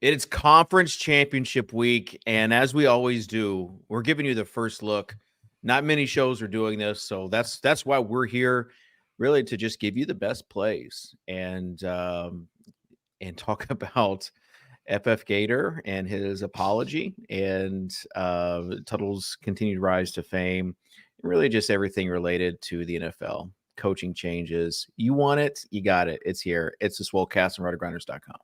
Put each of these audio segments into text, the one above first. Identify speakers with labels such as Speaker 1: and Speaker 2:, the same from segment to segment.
Speaker 1: It's conference championship week, and as we always do, we're giving you the first look. Not many shows are doing this, so that's why we're here, really, to just give you the best plays and talk about FF Gator and his apology and Tuttle's continued rise to fame, and really just everything related to the NFL. Coaching changes. You want it, you got it. It's here. It's the Swolecast on rotogrinders.com.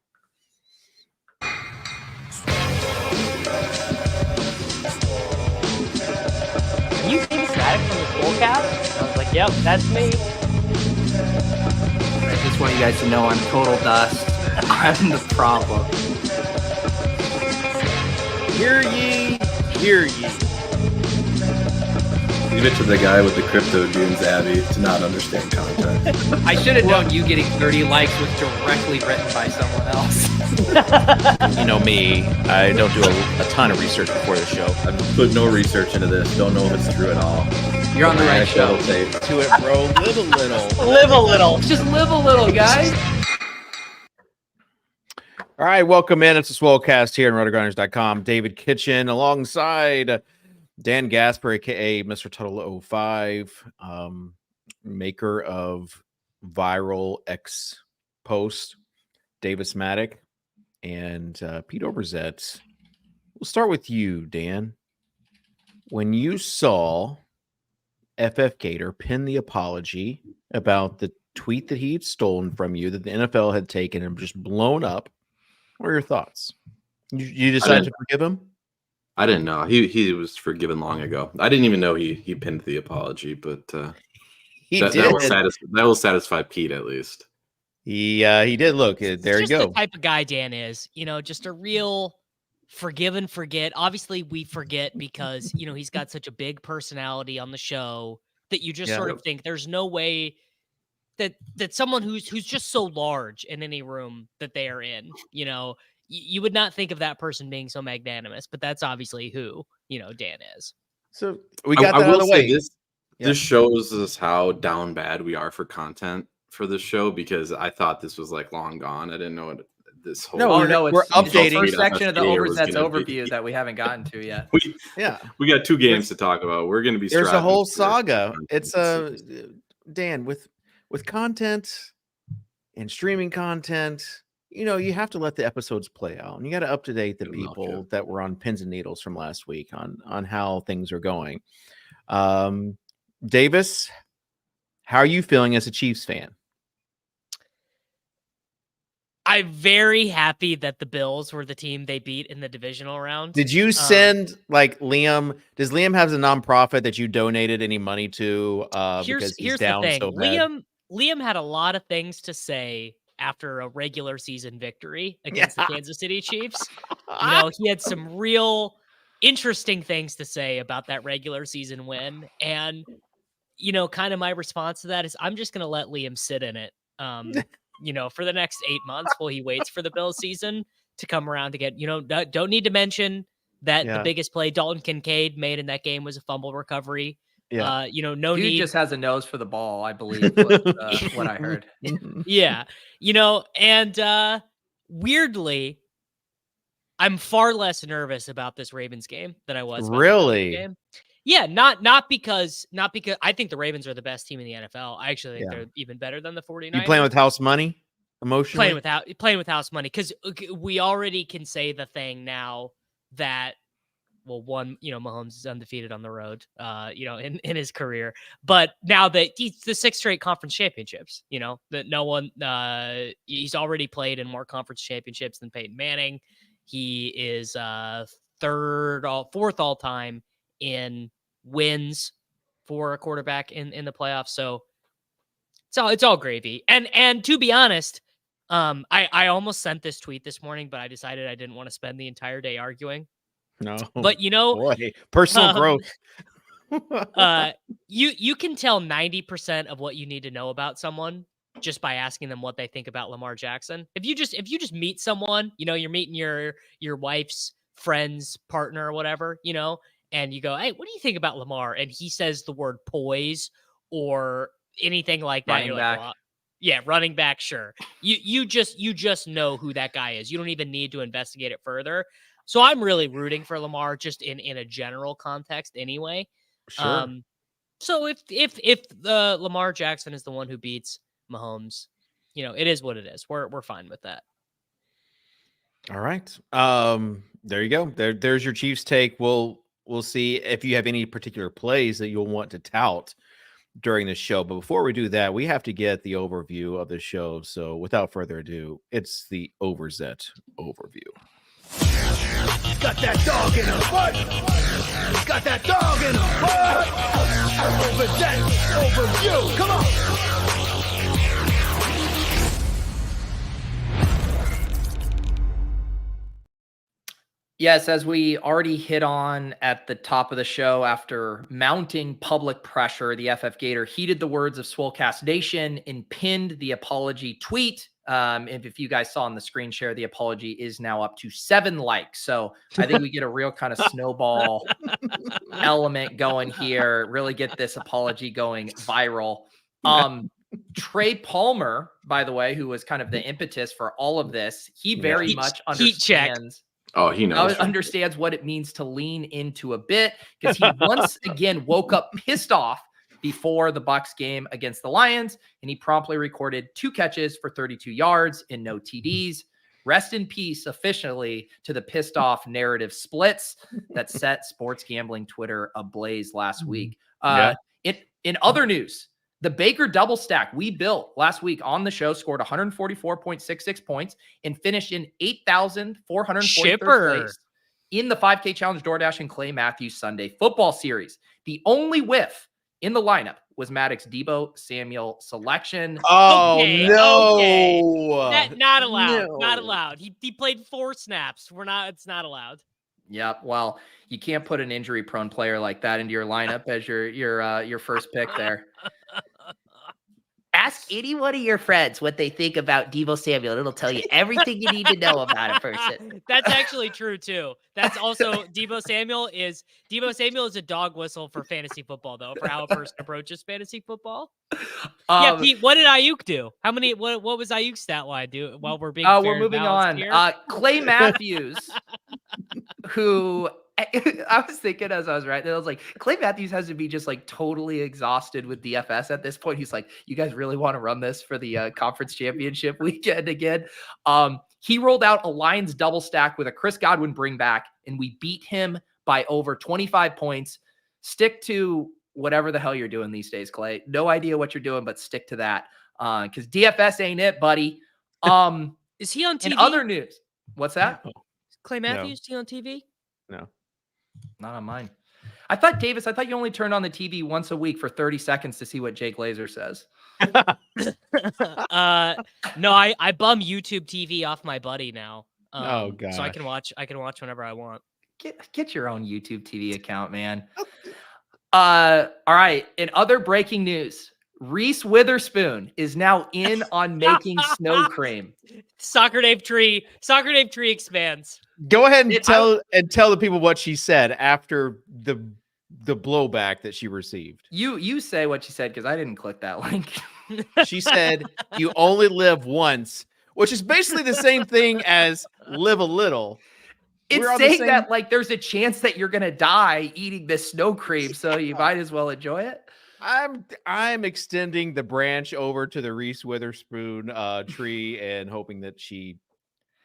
Speaker 2: You think Mattek from the Swolecast? I was like, yep, that's me.
Speaker 3: I just want you guys to know I'm total dust. I'm the problem.
Speaker 1: Hear ye, hear ye.
Speaker 4: Leave it to the guy with the crypto dunes, Abby, to not understand content.
Speaker 3: I should have known you getting 30 likes was directly written by someone else.
Speaker 1: You know me, I don't do a ton of research before the show.
Speaker 4: I've put no research into this. Don't know if it's true at all.
Speaker 3: You're on the right show.
Speaker 1: To it, bro. Live a little.
Speaker 2: Live a little.
Speaker 3: Just live a little, guys.
Speaker 1: All right, welcome in. It's the Swolecast here on rotogrinders.com. David Kitchen alongside Dan Gaspar, a.k.a. Mr. Tuttle 05, maker of Viral X Post, Davis Mattek, and Pete Overzet. We'll start with you, Dan. When you saw FF Gator pin the apology about the tweet that he had stolen from you that the NFL had taken and just blown up, what are your thoughts? You decided to forgive him?
Speaker 4: I didn't know. He was forgiven long ago. I didn't even know he pinned the apology, but that will satisfy Pete at least.
Speaker 1: He did. Look, there you go.
Speaker 2: The type of guy Dan is, just a real forgive and forget. Obviously, we forget because, he's got such a big personality on the show that you just sort of think there's no way that someone who's just so large in any room that they are in, you would not think of that person being so magnanimous, but that's obviously who, Dan is.
Speaker 1: So we got that out of the way.
Speaker 4: This shows us how down bad we are for content for this show, because I thought this was like long gone. I didn't know this whole.
Speaker 1: We're updating
Speaker 3: the first section of the Overzet's overview that we haven't gotten to yet.
Speaker 4: We got two games to talk about. We're going to be.
Speaker 1: There's a whole saga. It's Dan with content and streaming content. You have to let the episodes play out, and you got to up-to-date the people that were on pins and needles from last week on how things are going. Davis, how are you feeling as a Chiefs fan?
Speaker 2: I'm very happy that the Bills were the team they beat in the divisional round.
Speaker 1: Did you send Liam? Does Liam have a nonprofit that you donated any money to? Because he's down so bad?
Speaker 2: Liam had a lot of things to say after a regular season victory against the Kansas City Chiefs. He had some real interesting things to say about that regular season win. And, kind of my response to that is I'm just going to let Liam sit in it, for the next 8 months while he waits for the Bills season to come around again. Don't need to mention that the biggest play Dalton Kincaid made in that game was a fumble recovery.
Speaker 1: Yeah.
Speaker 2: No
Speaker 3: Dude
Speaker 2: need.
Speaker 3: just has a nose for the ball, I believe, was what I heard.
Speaker 2: Yeah. And weirdly, I'm far less nervous about this Ravens game than I was.
Speaker 1: Really?
Speaker 2: Game. Yeah. Not because I think the Ravens are the best team in the NFL. I actually think they're even better than the 49ers.
Speaker 1: You playing with house money emotionally?
Speaker 2: Playing with house money. Cause we already can say the thing now that, Mahomes is undefeated on the road, in his career. But now that he's the 6 straight conference championships, that no one, he's already played in more conference championships than Peyton Manning. He is fourth all time in wins for a quarterback in the playoffs. So it's all gravy. And to be honest, I almost sent this tweet this morning, but I decided I didn't want to spend the entire day arguing.
Speaker 1: No,
Speaker 2: but
Speaker 1: boy, personal growth.
Speaker 2: You can tell 90% of what you need to know about someone just by asking them what they think about Lamar Jackson. If you just meet someone, you're meeting your wife's friend's partner or whatever, and you go, hey, what do you think about Lamar? And he says the word poise or anything like that.
Speaker 3: Running back.
Speaker 2: Like, well, Yeah, running back, sure. You just know who that guy is. You don't even need to investigate it further. So I'm really rooting for Lamar just in a general context anyway.
Speaker 1: Sure.
Speaker 2: So if Lamar Jackson is the one who beats Mahomes, it is what it is. We're fine with that.
Speaker 1: All right. There you go. There's your Chiefs take. We'll see if you have any particular plays that you'll want to tout during the show. But before we do that, we have to get the overview of the show. So without further ado, it's the Overzet overview.
Speaker 5: Got that dog in a butt. Got that dog in a butt. Overzet overview. Come on.
Speaker 3: Yes, as we already hit on at the top of the show, after mounting public pressure, the FF Gator heeded the words of Swolecast Nation and pinned the apology tweet. If you guys saw on the screen share, the apology is now up to 7 likes. So I think we get a real kind of snowball element going here, really get this apology going viral. Trey Palmer, by the way, who was kind of the impetus for all of this, he very much understands.
Speaker 4: Oh, he knows.
Speaker 3: Understands what it means to lean into a bit, because he once again woke up pissed off before the Bucs game against the Lions, and he promptly recorded 2 catches for 32 yards and no TDs. Rest in peace officially to the pissed off narrative splits that set sports gambling Twitter ablaze last week. In other news, the Baker double stack we built last week on the show scored 144.66 points and finished in 8,443rd place in the 5K Challenge DoorDash and Clay Matthews Sunday football series. The only whiff in the lineup was Mattek's Deebo Samuel selection.
Speaker 1: Oh,
Speaker 2: okay,
Speaker 1: no.
Speaker 2: Okay. Not allowed. No. Not allowed. He played 4 snaps. It's not allowed.
Speaker 3: Yep. Well, you can't put an injury-prone player like that into your lineup as your first pick there. Ask any one of your friends what they think about Deebo Samuel. It'll tell you everything you need to know about a person.
Speaker 2: That's actually true too. That's also Deebo Samuel is a dog whistle for fantasy football, though, for how a person approaches fantasy football. Yeah, Pete, what did Ayuk do? What was Ayuk's stat line do while we're being
Speaker 3: we're moving on. Here? Clay Matthews, who I was thinking as I was writing, I was like, Clay Matthews has to be just like totally exhausted with DFS at this point. He's like, you guys really want to run this for the conference championship weekend again? He rolled out a Lions double stack with a Chris Godwin bring back, and we beat him by over 25 points. Stick to whatever the hell you're doing these days, Clay. No idea what you're doing, but stick to that. Because DFS ain't it, buddy.
Speaker 2: Is he on TV?
Speaker 3: In other news, what's that?
Speaker 1: No.
Speaker 2: Clay Matthews, is he on TV?
Speaker 1: No.
Speaker 3: Not on mine. I thought you only turned on the TV once a week for 30 seconds to see what Jake Laser says.
Speaker 2: No, I bum YouTube TV off my buddy now.
Speaker 1: Oh god.
Speaker 2: So I can watch whenever I want.
Speaker 3: Get your own YouTube TV account, man. All right. In other breaking news, Reese Witherspoon is now in on making snow cream.
Speaker 2: Soccer Dave Tree expands.
Speaker 1: Go ahead and tell the people what she said after the blowback that she received.
Speaker 3: You say what she said, because I didn't click that link.
Speaker 1: She said, "You only live once," which is basically the same thing as live a little.
Speaker 3: It's saying that like there's a chance that you're gonna die eating this snow cream, so you might as well enjoy it.
Speaker 1: I'm extending the branch over to the Reese Witherspoon tree and hoping that she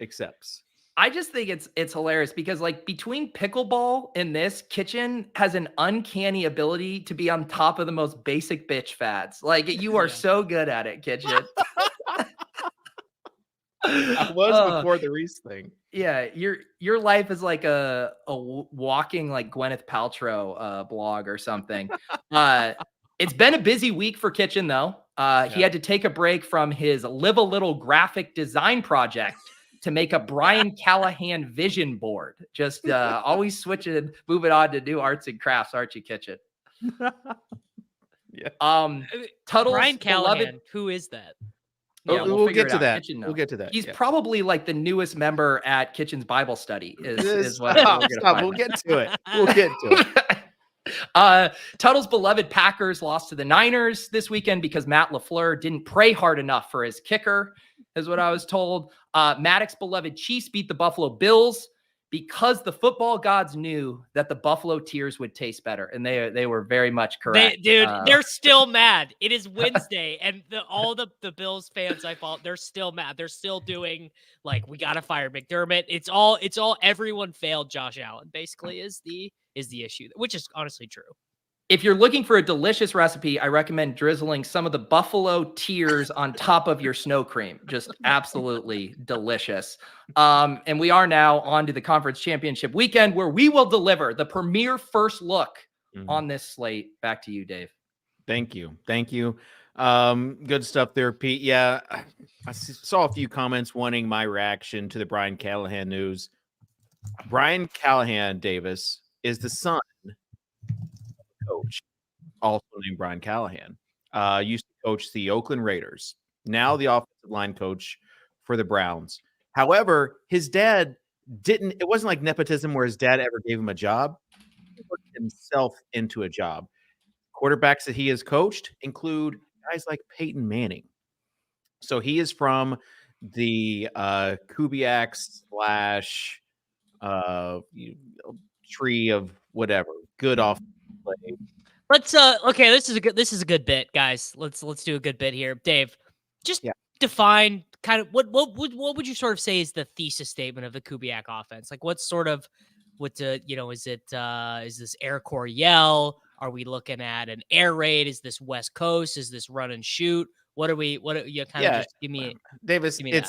Speaker 1: accepts.
Speaker 3: I just think it's hilarious because like between pickleball and this, Kitchen has an uncanny ability to be on top of the most basic bitch fads. Like you are so good at it, Kitchen.
Speaker 1: I was before the Reese thing.
Speaker 3: Yeah, your life is like a walking like Gwyneth Paltrow blog or something. It's been a busy week for Kitchen though. He had to take a break from his Live a Little graphic design project to make a Brian Callahan vision board. Just always switching, moving on to new arts and crafts, aren't you, Kitchen?
Speaker 1: Yeah.
Speaker 2: Tuttle's Brian Callahan, who is that?
Speaker 3: Yeah,
Speaker 1: we'll get to that. We'll get to that.
Speaker 3: He's probably like the newest member at Kitchen's Bible study. Is what
Speaker 1: we'll get to it. We'll get to it.
Speaker 3: Tuttle's beloved Packers lost to the Niners this weekend because Matt LaFleur didn't pray hard enough for his kicker, is what I was told. Mattek's beloved Chiefs beat the Buffalo Bills because the football gods knew that the Buffalo Tears would taste better, and they were very much correct.
Speaker 2: They're still mad. It is Wednesday, and all the Bills fans I follow, they're still mad. They're still doing like, we gotta fire McDermott. It's all everyone failed Josh Allen. Basically, is the issue, which is honestly true.
Speaker 3: If you're looking for a delicious recipe, I recommend drizzling some of the Buffalo Tears on top of your snow cream. Just absolutely delicious. And we are now on to the conference championship weekend, where we will deliver the premier first look on this slate. Back to you, Dave.
Speaker 1: Thank you. Good stuff there, Pete. Yeah, I saw a few comments wanting my reaction to the Brian Callahan news. Brian Callahan, Davis, is the son coach, also named Brian Callahan. Used to coach the Oakland Raiders, now the offensive line coach for the Browns. However, his dad it wasn't like nepotism where his dad ever gave him a job. He worked himself into a job. Quarterbacks that he has coached include guys like Peyton Manning. So he is from the Kubiak / tree of whatever. Good off.
Speaker 2: Let's okay, this is a good bit, guys. Let's do a good bit here. Dave, just define kind of what would you sort of say is the thesis statement of the Kubiak offense? Like, is this Air Coryell? Are we looking at an air raid? Is this West Coast? Is this run and shoot? Just give me
Speaker 1: Davis,
Speaker 2: give me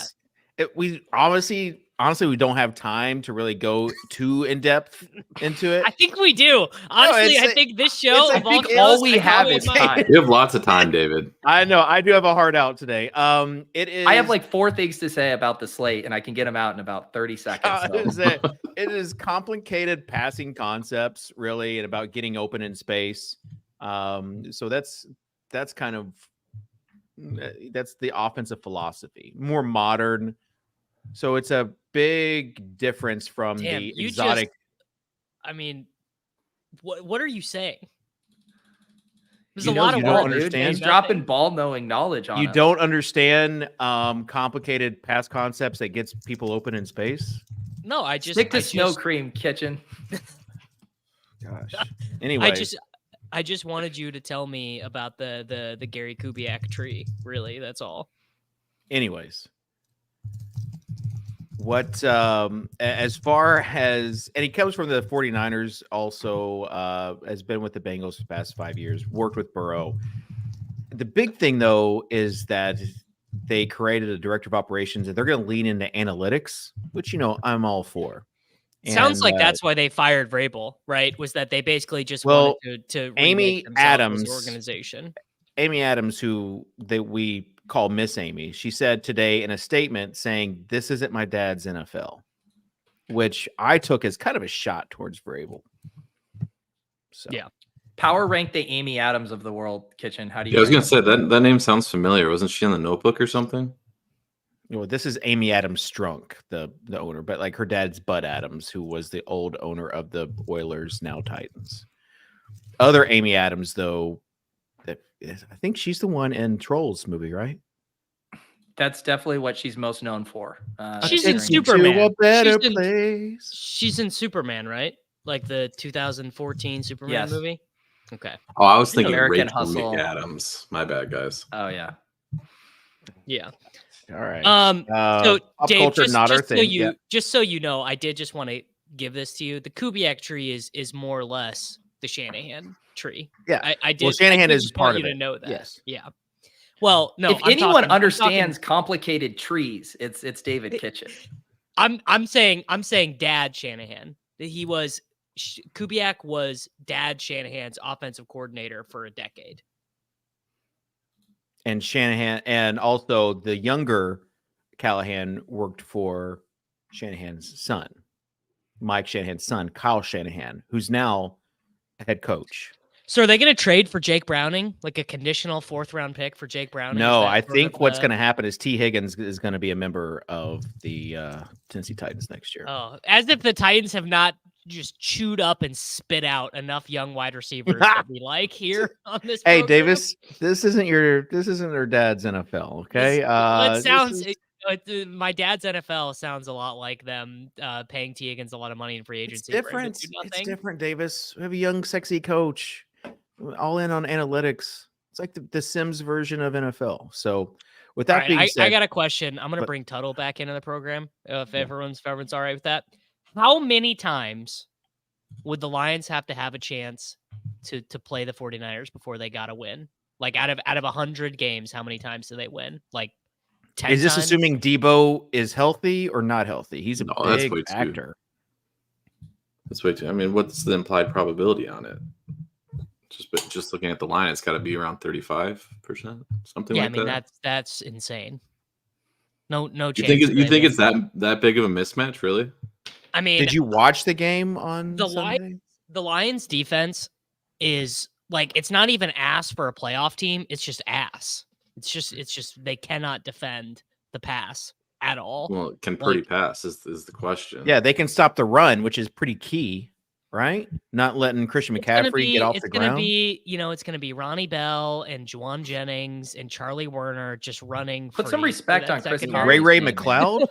Speaker 1: we honestly we don't have time to really go too in depth into it.
Speaker 2: I think we do. Honestly, I think this show,
Speaker 3: all we have is time.
Speaker 4: You have lots of time, David.
Speaker 1: I know. I do have a heart out today. It is.
Speaker 3: I have like 4 things to say about the slate, and I can get them out in about 30 seconds.
Speaker 1: It is complicated passing concepts, really, and about getting open in space. So that's kind of that's the offensive philosophy, more modern. So it's a big difference from the exotic.
Speaker 2: What are you saying? There's
Speaker 1: a lot of
Speaker 3: ball, dude. He's dropping ball knowing knowledge on
Speaker 1: you. Don't understand complicated pass concepts that gets people open in space.
Speaker 2: No, I just
Speaker 3: stick to snow cream, Kitchen.
Speaker 1: Gosh. Anyway,
Speaker 2: I just wanted you to tell me about the Gary Kubiak tree. Really, that's all.
Speaker 1: Anyways. What as far as, and he comes from the 49ers, also has been with the Bengals for the past 5 years, worked with Burrow. The big thing, though, is that they created a director of operations, and they're going to lean into analytics, which, I'm all for.
Speaker 2: Sounds like that's why they fired Vrabel, right? Was that they basically just wanted to
Speaker 1: Amy Adams,
Speaker 2: as organization.
Speaker 1: Amy Adams, who we call Miss Amy, she said today in a statement saying, "This isn't my dad's NFL," which I took as kind of a shot towards Vrabel. So
Speaker 2: yeah,
Speaker 3: power rank the Amy Adams of the world, Kitchen. How do you?
Speaker 4: Yeah, I was gonna say that name sounds familiar. Wasn't she on The Notebook or something?
Speaker 1: This is Amy Adams Strunk, the owner, but like her dad's Bud Adams, who was the old owner of the Oilers, now Titans. Other Amy Adams, though, I think she's the one in Trolls movie, right?
Speaker 3: That's definitely what she's most known for.
Speaker 2: She's in Superman.
Speaker 1: Place.
Speaker 2: She's in Superman, right? Like the 2014 Superman movie. Okay.
Speaker 4: Oh, I was thinking
Speaker 3: American
Speaker 4: Rachel
Speaker 3: Hustle.
Speaker 4: McAdams. My bad, guys.
Speaker 3: Oh yeah.
Speaker 2: Yeah.
Speaker 1: All right.
Speaker 2: So Dave,
Speaker 1: culture,
Speaker 2: just so you know, I did just want to give this to you. The Kubiak tree is more or less the Shanahan tree.
Speaker 1: Yeah.
Speaker 2: I did.
Speaker 1: Well, Shanahan is part of
Speaker 2: you
Speaker 1: it.
Speaker 2: To know that.
Speaker 1: Yes.
Speaker 2: Yeah. Well, no.
Speaker 3: If anyone understands complicated trees, it's David Kitchen.
Speaker 2: I'm saying Dad Shanahan. Kubiak was Dad Shanahan's offensive coordinator for a decade.
Speaker 1: And Shanahan, and also the younger Callahan, worked for Shanahan's son, Mike Shanahan's son, Kyle Shanahan, who's now head coach.
Speaker 2: So are they going to trade for Jake Browning, like a conditional 4th-round pick for Jake Browning?
Speaker 1: No, I think what's going to happen is T. Higgins is going to be a member of the Tennessee Titans next year.
Speaker 2: Oh, as if the Titans have not just chewed up and spit out enough young wide receivers that we like here on this.
Speaker 1: Hey,
Speaker 2: program.
Speaker 1: Davis, this isn't her dad's NFL. Okay.
Speaker 2: It sounds. My dad's NFL sounds a lot like them paying T. Higgins a lot of money in free agency.
Speaker 1: It's different. It's different, Davis. We have a young, sexy coach, all in on analytics. It's like the Sims version of NFL. So, with that being said,
Speaker 2: I got a question. I'm going to bring Tuttle back into the program if everyone's all right with that. How many times would the Lions have to have a chance to play the 49ers before they got to win? Like out of 100 games, how many times do they win? Like 10
Speaker 1: is this
Speaker 2: times?
Speaker 1: assuming Debo is healthy or not healthy? He's a big
Speaker 4: that's
Speaker 1: actor.
Speaker 4: That's way too. I mean, what's the implied probability on it? Just looking at the line, it's got to be around 35%, something like that.
Speaker 2: Yeah, I mean that's insane. No chance.
Speaker 4: You think it's that big of a mismatch, really?
Speaker 2: I mean,
Speaker 1: did you watch the game on Sunday?
Speaker 2: The Lions defense is like, it's not even ass for a playoff team. It's just ass. It's just they cannot defend the pass at all.
Speaker 4: Well, can Purdy pass is the question.
Speaker 1: Yeah, they can stop the run, which is pretty key, right? Not letting Christian McCaffrey get off the ground.
Speaker 2: It's going to be Ronnie Bell and Juwan Jennings and Charlie Werner just running.
Speaker 3: Put some respect on Chris
Speaker 1: Conley. Ray McLeod.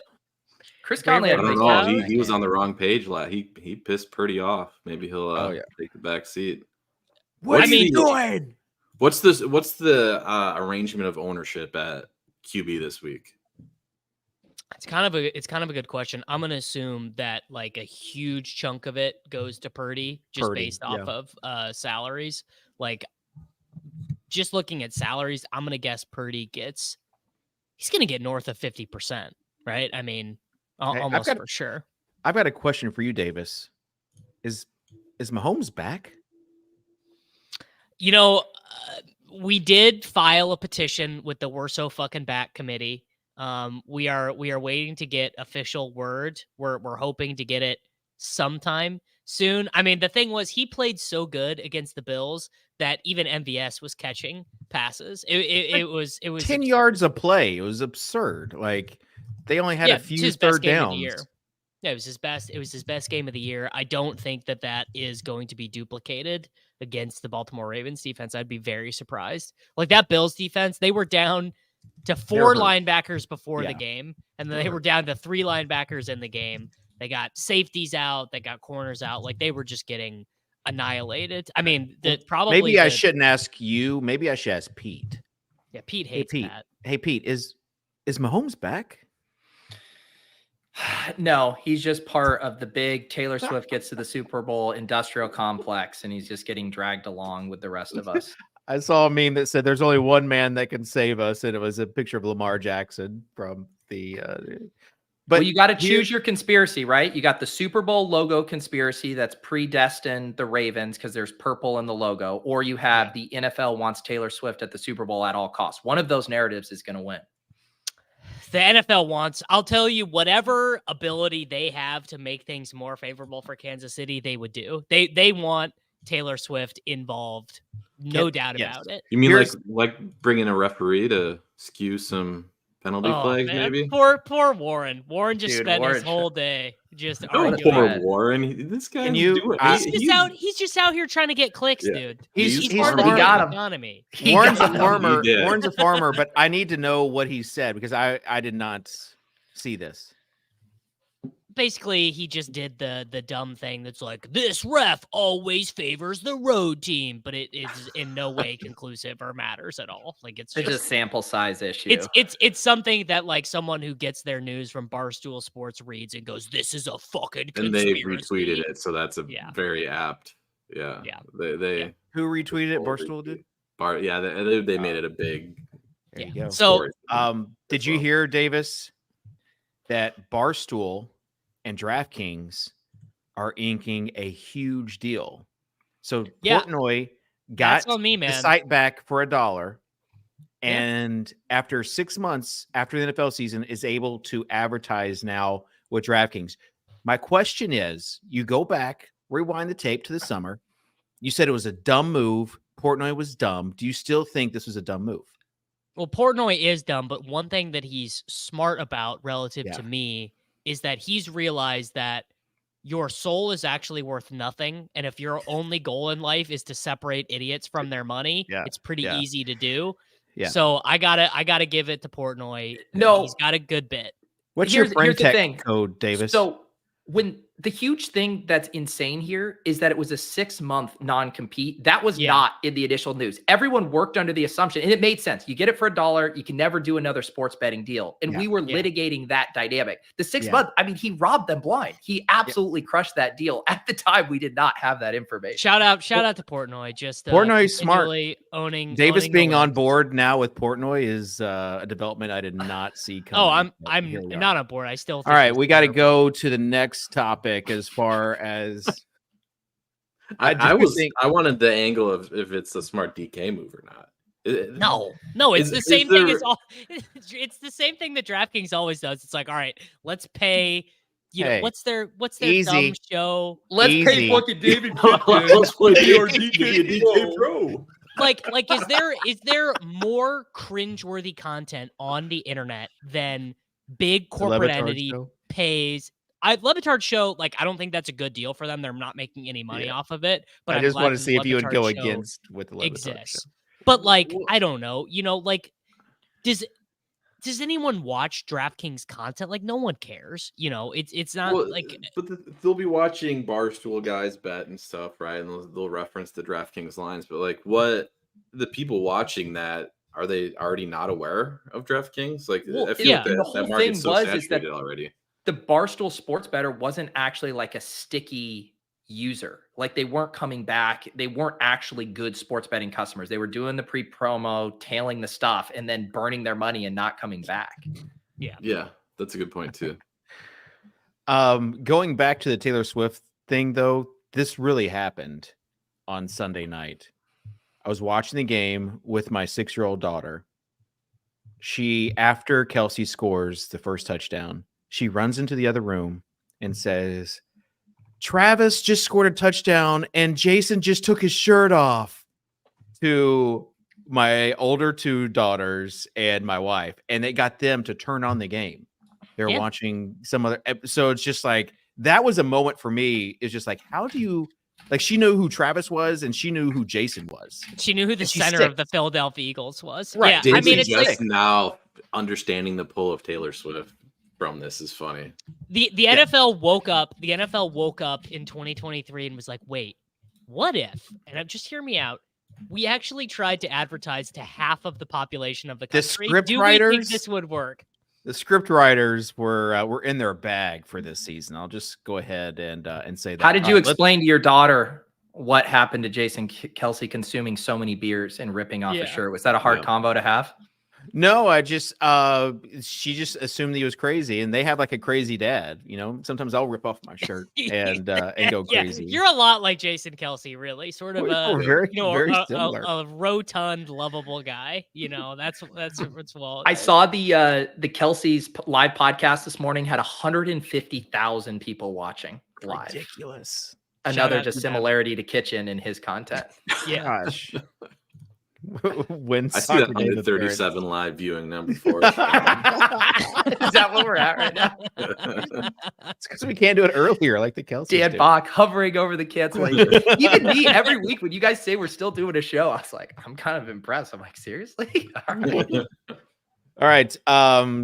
Speaker 3: Chris Conley.
Speaker 4: I don't know. He was on the wrong page. He pissed Purdy off. Maybe he'll take the back seat.
Speaker 1: What are you doing?
Speaker 4: What's the arrangement of ownership at QB this week?
Speaker 2: It's kind of a good question. I'm going to assume that like a huge chunk of it goes to Purdy based off of salaries. Like just looking at salaries, I'm going to guess Purdy he's going to get north of 50%, right? I mean, almost for sure.
Speaker 1: I've got a question for you, Davis. Is Mahomes back?
Speaker 2: We did file a petition with the We're So Fucking Back committee. We are waiting to get official word. We're hoping to get it sometime soon. I mean, the thing was, he played so good against the Bills that even MVS was catching passes. It was
Speaker 1: 10 yards a play. It was absurd. Like they only had a few third downs.
Speaker 2: Yeah, it was his best game of the year. I don't think that is going to be duplicated against the Baltimore Ravens defense. I'd be very surprised. Like that Bills defense, they were down to 4 linebackers before the game, and then they were down to 3 linebackers in the game. They got safeties out, they got corners out. Like they were just getting annihilated. I mean,
Speaker 1: I shouldn't ask you. Maybe I should ask Pete.
Speaker 2: Yeah, Pete hates that.
Speaker 1: Hey, Pete, is Mahomes back?
Speaker 3: No, he's just part of the big Taylor Swift gets to the Super Bowl industrial complex, and he's just getting dragged along with the rest of us.
Speaker 1: I saw a meme that said there's only one man that can save us, and it was a picture of Lamar Jackson from the
Speaker 3: but you got to choose your conspiracy, right? You got the Super Bowl logo conspiracy that's predestined the Ravens because there's purple in the logo, or you have the NFL wants Taylor Swift at the Super Bowl at all costs. One of those narratives is going to win.
Speaker 2: The NFL wants, I'll tell you, whatever ability they have to make things more favorable for Kansas City, they would do. They want Taylor Swift involved, no doubt about it.
Speaker 4: You mean like bringing a referee to skew some penalty flags, maybe?
Speaker 2: Poor Warren. Warren just spent his whole day just arguing.
Speaker 4: Poor Warren. This guy
Speaker 2: he's just out here trying to get clicks, dude.
Speaker 1: He's
Speaker 2: part of the economy.
Speaker 1: Warren's a farmer. Warren's a farmer, but I need to know what he said because I did not see this.
Speaker 2: Basically, he just did the dumb thing that's like, this ref always favors the road team, but it is in no way conclusive or matters at all. Like it's
Speaker 3: just a sample size issue.
Speaker 2: It's something that like someone who gets their news from Barstool Sports reads and goes, this is a fucking conspiracy.
Speaker 4: And they retweeted it, so that's very apt. Yeah. They
Speaker 1: who retweeted it? Barstool did.
Speaker 4: They made it a big.
Speaker 1: There you go.
Speaker 2: So,
Speaker 1: did you hear, Davis, that Barstool and DraftKings are inking a huge deal? So Portnoy got the site back for $1, and after 6 months after the NFL season is able to advertise now with DraftKings. My question is, you go back, rewind the tape to the summer. You said it was a dumb move. Portnoy was dumb. Do you still think this was a dumb move?
Speaker 2: Well, Portnoy is dumb, but one thing that he's smart about relative to me is that he's realized that your soul is actually worth nothing. And if your only goal in life is to separate idiots from their money, it's pretty easy to do. Yeah. So I gotta give it to Portnoy.
Speaker 3: No,
Speaker 2: he's got a good bit.
Speaker 1: What's your friend tech code, Davis?
Speaker 3: So when the huge thing that's insane here is that it was a 6-month non-compete. That was not in the initial news. Everyone worked under the assumption, and it made sense. You get it for $1. You can never do another sports betting deal. And we were litigating that dynamic. The 6 month, I mean, he robbed them blind. He absolutely crushed that deal. At the time, we did not have that information.
Speaker 2: Shout out to Portnoy. Just
Speaker 1: Portnoy's smart.
Speaker 2: Davis
Speaker 1: being on board now with Portnoy is a development I did not see coming.
Speaker 2: I'm not on board. I still think
Speaker 1: all right, we got to go to the next topic as far as
Speaker 4: I wanted the angle of if it's a smart DK move or not.
Speaker 2: No, it's the same thing as all. It's the same thing that DraftKings always does. It's like, all right, let's pay. You know, what's their dumb show?
Speaker 3: Let's pay fucking David.
Speaker 4: Let's play DK Pro.
Speaker 2: Like, is there more cringeworthy content on the internet than big corporate entity pays? Le Batard's show, like, I don't think that's a good deal for them. They're not making any money off of it. But
Speaker 1: I just want to see if you would go against with the Le Batard show.
Speaker 2: But like, I don't know. You know, like, does anyone watch DraftKings content? Like, no one cares. You know, it's not
Speaker 4: But they'll be watching Barstool guys bet and stuff, right? And they'll reference the DraftKings lines. But like, what the people watching that, are they already not aware of DraftKings? Like, I feel like that market's so saturated already.
Speaker 3: The Barstool sports bettor wasn't actually like a sticky user. Like, they weren't coming back. They weren't actually good sports betting customers. They were doing the pre-promo, tailing the stuff, and then burning their money and not coming back.
Speaker 4: Yeah, that's a good point too.
Speaker 1: Going back to the Taylor Swift thing, though, this really happened on Sunday night. I was watching the game with my 6-year-old daughter. After Kelsey scores the first touchdown, she runs into the other room and says, Travis just scored a touchdown and Jason just took his shirt off, to my older 2 daughters and my wife. And it got them to turn on the game. They're watching some other episode. It's just like, that was a moment for me. It's just like, how do you, like, she knew who Travis was and she knew who Jason was.
Speaker 2: She knew who the center of the Philadelphia Eagles was.
Speaker 1: Right.
Speaker 2: Yeah. I mean, it's
Speaker 4: just like, now understanding the pull of Taylor Swift from this is funny.
Speaker 2: The NFL woke up. The NFL woke up in 2023 and was like, wait, what if? And just hear me out. We actually tried to advertise to half of the population of the country.
Speaker 1: The script writers,
Speaker 2: we think this would work?
Speaker 1: The script writers were in their bag for this season. I'll just go ahead and say that.
Speaker 3: How did you explain to your daughter what happened to Jason Kelsey consuming so many beers and ripping off a shirt? Was that a hard combo to have?
Speaker 1: No, she just assumed he was crazy, and they have like a crazy dad. You know, sometimes I'll rip off my shirt and go crazy.
Speaker 2: You're a lot like Jason Kelsey, really, sort of
Speaker 1: very similar.
Speaker 2: A rotund, lovable guy. You know, that's well.
Speaker 3: I saw the Kelsey's live podcast this morning had 150,000 people watching live.
Speaker 1: Ridiculous.
Speaker 3: Another just similarity to Kitchen in his content.
Speaker 2: Yeah.
Speaker 1: Gosh.
Speaker 4: I see that 137 live viewing number 4.
Speaker 3: Is that what we're at right now?
Speaker 1: It's because we can't do it earlier like the Kelsey.
Speaker 3: Dan Bach hovering over the cancellation. Even me, every week when you guys say we're still doing a show, I was like, I'm kind of impressed. I'm like, seriously?
Speaker 1: All right.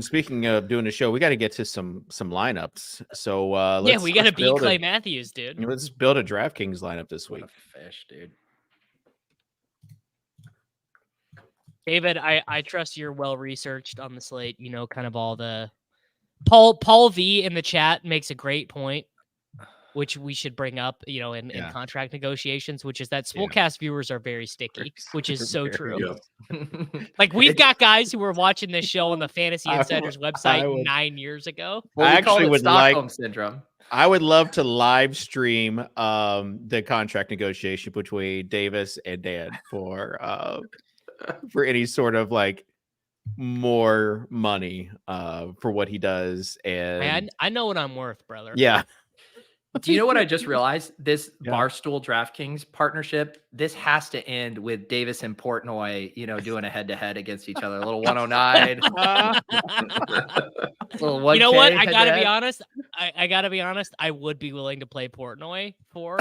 Speaker 1: Speaking of doing a show, we got to get to some lineups. So
Speaker 2: we got to beat Clay Matthews, dude.
Speaker 1: Let's build a DraftKings lineup this week.
Speaker 3: What a fish, dude.
Speaker 2: David, I trust you're well researched on the slate. You know, kind of all the Paul V in the chat makes a great point, which we should bring up, you know, in contract negotiations, which is that Swolecast viewers are very sticky, which is so true. Like, we've got guys who were watching this show on the Fantasy Insider's website 9 years ago.
Speaker 3: Well, I actually would Stockholm syndrome.
Speaker 1: I would love to live stream the contract negotiation between Davis and Dan for any sort of like more money for what he does. And
Speaker 2: I know what I'm worth, brother.
Speaker 1: Yeah.
Speaker 3: Do you know what I just realized? This
Speaker 1: Yeah.
Speaker 3: Barstool DraftKings partnership, this has to end with Davis and Portnoy, doing a head-to-head against each other. A little 109, little 1K.
Speaker 2: You know what? I gotta be
Speaker 3: head-to-head.
Speaker 2: honest. I gotta be honest. I would be willing to play Portnoy for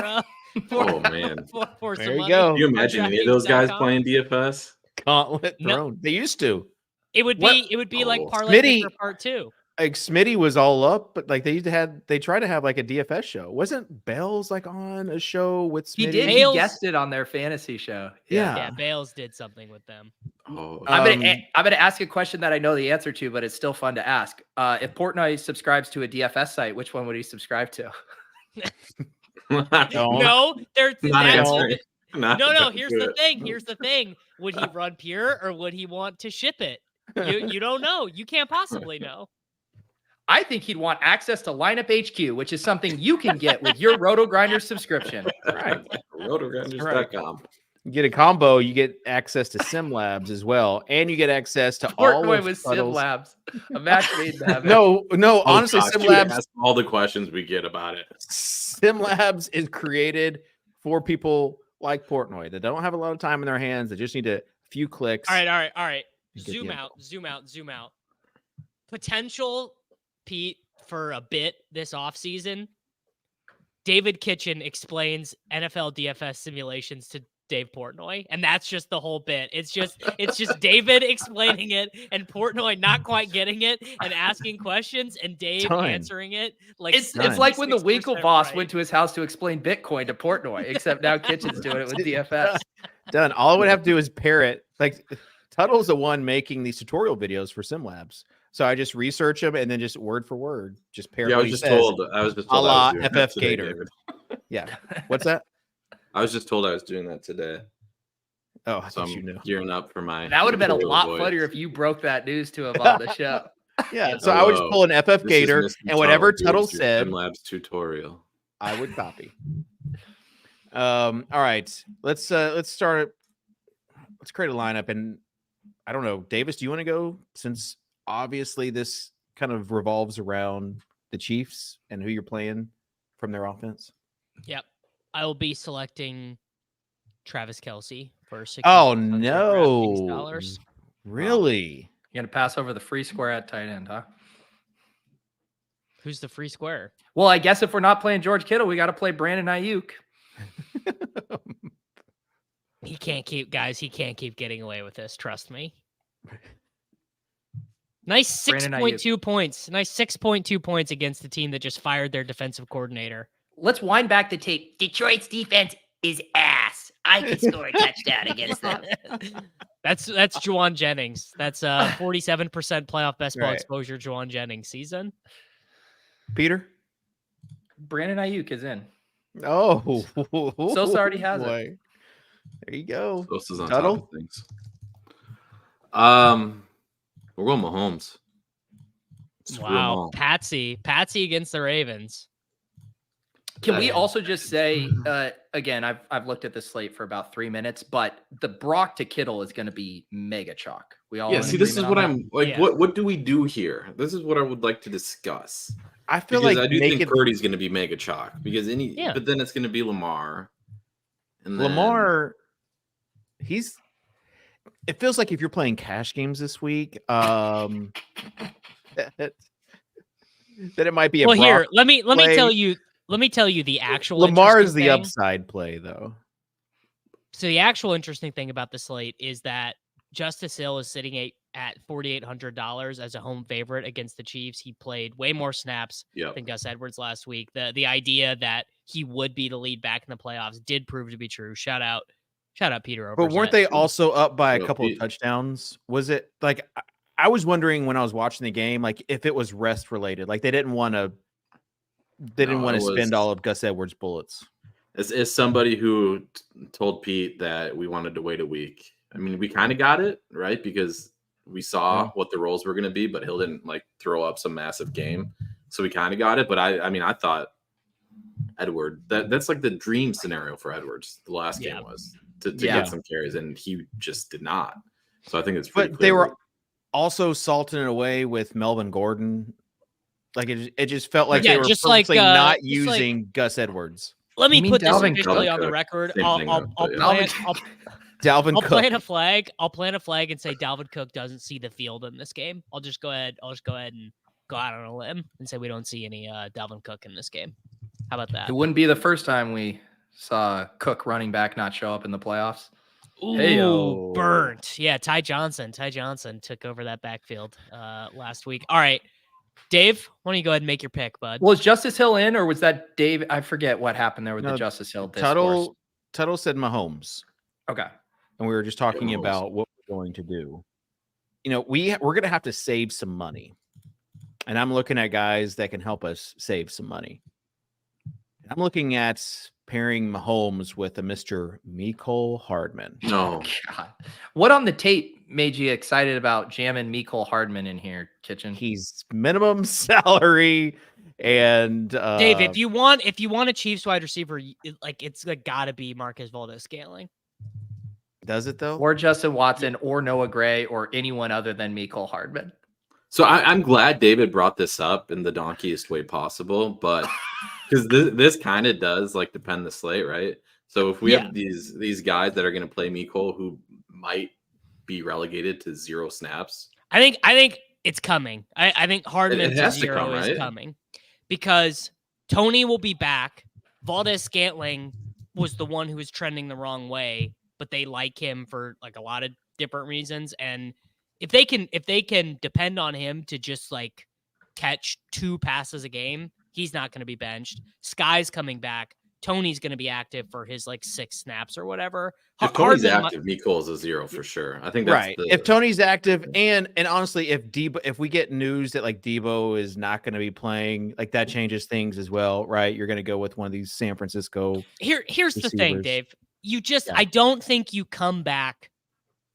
Speaker 4: Oh man,
Speaker 2: for
Speaker 1: There
Speaker 2: some
Speaker 1: you
Speaker 2: money.
Speaker 1: go.
Speaker 4: can you imagine any of those guys
Speaker 2: DraftKings.com.
Speaker 4: playing DFS?
Speaker 1: Gauntlet
Speaker 2: No.
Speaker 1: Throne. They used to.
Speaker 2: It would be like
Speaker 4: Oh.
Speaker 2: Parlay
Speaker 1: Smitty-
Speaker 2: Picker Part 2.
Speaker 1: Like Smitty was all up, but like they tried to have like a DFS show. Wasn't Bells like on a show with Smitty?
Speaker 3: He did.
Speaker 2: Bales-
Speaker 3: He guessed it on their fantasy show.
Speaker 1: Yeah.
Speaker 2: Yeah, Bales did something with them.
Speaker 4: Oh,
Speaker 3: I'm gonna ask a question that I know the answer to, but it's still fun to ask. If Portnoy subscribes to a DFS site, which one would he subscribe to?
Speaker 1: Don't.
Speaker 2: No, there's
Speaker 4: Not
Speaker 2: that's
Speaker 4: answering. Not
Speaker 2: no.
Speaker 4: answering
Speaker 2: Here's
Speaker 4: to
Speaker 2: the
Speaker 4: it.
Speaker 2: thing. Here's the thing. Would he run pure or would he want to ship it? You don't know. You can't possibly know.
Speaker 3: I think he'd want access to Lineup HQ, which is something you can get with your Roto Grinder subscription.
Speaker 1: Right.
Speaker 4: Rotogrinders.com.
Speaker 1: You get a combo, you get access to Sim Labs as well, and you get access to all
Speaker 3: Portnoy
Speaker 1: of
Speaker 3: with Sim
Speaker 1: Tuttle's-
Speaker 3: Labs, a match made in heaven.
Speaker 1: No,
Speaker 4: Oh,
Speaker 1: honestly,
Speaker 4: gosh,
Speaker 1: Sim
Speaker 4: you would
Speaker 1: Labs
Speaker 4: ask all the questions we get about it.
Speaker 1: Sim Labs is created for people like Portnoy that don't have a lot of time in their hands. They just need a few clicks.
Speaker 2: All right.
Speaker 1: You get
Speaker 2: Zoom
Speaker 1: the
Speaker 2: out. Potential, Pete, for a bit this offseason. David Kitchen explains NFL DFS simulations to Dave Portnoy, and that's just the whole bit. It's just David explaining it and Portnoy not quite getting it and asking questions and Dave
Speaker 1: Done.
Speaker 2: answering it. Like
Speaker 3: It's like when the
Speaker 2: 66%
Speaker 3: Winklevoss
Speaker 2: right.
Speaker 3: went to his house to explain Bitcoin to Portnoy, except now Kitchen's doing it with DFS.
Speaker 1: Done. All I would have to do is pair it. Like Tuttle's the one making these tutorial videos for Sim Labs. So I just research them and then just word for word, just pair.
Speaker 4: Yeah, I
Speaker 1: what
Speaker 4: was
Speaker 1: he
Speaker 4: just
Speaker 1: says.
Speaker 4: told. I was just
Speaker 1: A
Speaker 4: told.
Speaker 1: la
Speaker 4: I was doing that
Speaker 1: FF
Speaker 4: today,
Speaker 1: Gator.
Speaker 4: David.
Speaker 1: Yeah. What's that?
Speaker 4: I was just told I was doing that today.
Speaker 1: Oh, I
Speaker 4: So
Speaker 1: thought
Speaker 4: I'm
Speaker 1: you knew.
Speaker 4: gearing up for my.
Speaker 3: That would have been a
Speaker 4: tutorial
Speaker 3: lot
Speaker 4: voice.
Speaker 3: funnier if you broke that news to him on the show.
Speaker 1: Yeah. So I would just pull an FF
Speaker 4: This is
Speaker 1: Gator
Speaker 4: Mr.
Speaker 1: and whatever
Speaker 4: Tuttle,
Speaker 1: Tuttle
Speaker 4: here's your
Speaker 1: said,
Speaker 4: Labs tutorial.
Speaker 1: I would copy. All right. Let's start. Let's create a lineup. And I don't know, Davis, do you want to go? Since obviously this kind of revolves around the Chiefs and who you're playing from their offense.
Speaker 2: Yep. I will be selecting Travis Kelce for
Speaker 1: Oh
Speaker 2: $6,600
Speaker 1: no.
Speaker 2: dollars.
Speaker 1: Really?
Speaker 3: You're gonna pass over the free square at tight end, huh?
Speaker 2: Who's the free square?
Speaker 3: Well, I guess if we're not playing George Kittle, we got to play Brandon Ayuk.
Speaker 2: He can't keep getting away with this. Trust me. Nice
Speaker 3: Brandon
Speaker 2: 6.2 points. Nice 6.2 points against the team that just fired their defensive coordinator.
Speaker 3: Let's wind back the tape. Detroit's defense is ass. I could score a touchdown against them.
Speaker 2: That's Juwan Jennings. That's 47% playoff best ball
Speaker 1: Right.
Speaker 2: exposure Juwan Jennings season.
Speaker 1: Peter?
Speaker 3: Brandon Ayuk is in.
Speaker 1: Oh,
Speaker 3: Sosa already has it.
Speaker 1: boy. There you go.
Speaker 4: Sosa's on
Speaker 1: Tuttle?
Speaker 4: top of things. We're going Mahomes. Screw 'em
Speaker 2: Wow.
Speaker 4: all.
Speaker 2: Patsy against the Ravens.
Speaker 3: Can we also just say again? I've looked at the slate for about 3 minutes, but the Brock to Kittle is going to be mega chalk. We all
Speaker 4: Yeah,
Speaker 3: in
Speaker 4: see, this is
Speaker 3: agreement
Speaker 4: what
Speaker 3: on
Speaker 4: I'm like.
Speaker 2: Yeah.
Speaker 4: What do we do here? This is what I would like to discuss.
Speaker 1: I feel
Speaker 4: Because
Speaker 1: like
Speaker 4: I do think
Speaker 1: naked
Speaker 4: Purdy's going to be mega chalk because
Speaker 2: Yeah.
Speaker 4: but then it's going to be Lamar. And then,
Speaker 1: Lamar, it feels like if you're playing cash games this week, that it might be a
Speaker 2: Well, here,
Speaker 1: Brock
Speaker 2: let me
Speaker 1: play.
Speaker 2: tell you the actual
Speaker 1: Lamar is
Speaker 2: interesting
Speaker 1: the
Speaker 2: thing.
Speaker 1: upside play, though.
Speaker 2: So the actual interesting thing about the slate is that Justice Hill is sitting at $4,800 as a home favorite against the Chiefs. He played way more snaps
Speaker 4: Yeah.
Speaker 2: than Gus Edwards last week. The idea that he would be the lead back in the playoffs did prove to be true. Shout out Peter Overzet.
Speaker 1: But weren't they also up by a
Speaker 4: Well,
Speaker 1: couple of
Speaker 4: Pete-
Speaker 1: touchdowns? Was it like I was wondering when I was watching the game, like if it was rest related, like they didn't want to
Speaker 4: No, it
Speaker 1: spend
Speaker 4: was-
Speaker 1: all of Gus Edwards' bullets.
Speaker 4: As somebody who told Pete that we wanted to wait a week, I mean, we kind of got it, right? Because we saw what the roles were going to be, but Hill didn't like throw up some massive game. So we kind of got it. But I mean, I thought Edward, that's like the dream scenario for Edwards. The last game was to
Speaker 3: Yeah.
Speaker 4: get some carries, and he just did not. So I think it's
Speaker 1: But
Speaker 4: pretty
Speaker 1: they
Speaker 4: clear
Speaker 1: were
Speaker 4: that-
Speaker 1: also salting it away with Melvin Gordon Like it just felt like
Speaker 2: Yeah,
Speaker 1: they were
Speaker 2: just like,
Speaker 1: purposely not
Speaker 2: just like-
Speaker 1: using Gus Edwards.
Speaker 2: Let me
Speaker 3: You mean
Speaker 2: put this
Speaker 3: Dalvin
Speaker 2: officially
Speaker 4: Cook?
Speaker 2: on the record.
Speaker 4: Same thing,
Speaker 2: I'll
Speaker 4: though, but yeah.
Speaker 1: Dalvin
Speaker 2: I'll
Speaker 1: Cook.
Speaker 2: plant a flag. I'll plant a flag and say Dalvin Cook doesn't see the field in this game. I'll just go ahead and go out on a limb and say we don't see any Dalvin Cook in this game. How about that?
Speaker 3: It wouldn't be the first time we saw Cook running back not show up in the playoffs.
Speaker 2: Ooh,
Speaker 3: Heyo.
Speaker 2: burnt. Yeah, Ty Johnson took over that backfield last week. All right, Dave, why don't you go ahead and make your pick, bud?
Speaker 3: Was Justice Hill in, or was that Dave? I forget what happened there with the Justice Hill discourse.
Speaker 1: Tuttle said Mahomes.
Speaker 3: Okay.
Speaker 1: And we were just talking
Speaker 4: Mahomes.
Speaker 1: about what we're going to do. You know, we're going to have to save some money. And I'm looking at guys that can help us save some money. I'm looking at pairing Mahomes with a Mr. Mecole Hardman.
Speaker 4: No.
Speaker 3: God. What on the tape made you excited about jamming Mecole Hardman in here, Kitchen?
Speaker 1: He's minimum salary. And
Speaker 2: Dave, if you want a Chiefs wide receiver, it's got to be Marquez Valdes-Scantling.
Speaker 1: Does it though?
Speaker 3: Or Justin Watson, or Noah Gray, or anyone other than Mecole Hardman.
Speaker 4: So I'm glad David brought this up in the donkiest way possible, but because this kind of does like depend the slate, right? So if we have these guys that are going to play Mecole who might be relegated to 0 snaps,
Speaker 2: I think it's coming. I think Hardman
Speaker 4: It has
Speaker 2: to
Speaker 4: to
Speaker 2: 0
Speaker 4: come,
Speaker 2: is
Speaker 4: right?
Speaker 2: coming because Tony will be back. Valdes-Scantling was the one who was trending the wrong way, but they like him for like a lot of different reasons. And if they can depend on him to just like catch 2 passes a game, he's not going to be benched. Sky's coming back. Tony's going to be active for his like 6 snaps or whatever.
Speaker 4: if Tony's active, Mecole's a 0 for sure. I think that's
Speaker 1: right. If Tony's active, and honestly, if we get news that like Debo is not going to be playing, like that changes things as well, right? You're going to go with one of these San Francisco.
Speaker 2: Here's the thing,
Speaker 1: receivers.
Speaker 2: Dave. I don't think you come back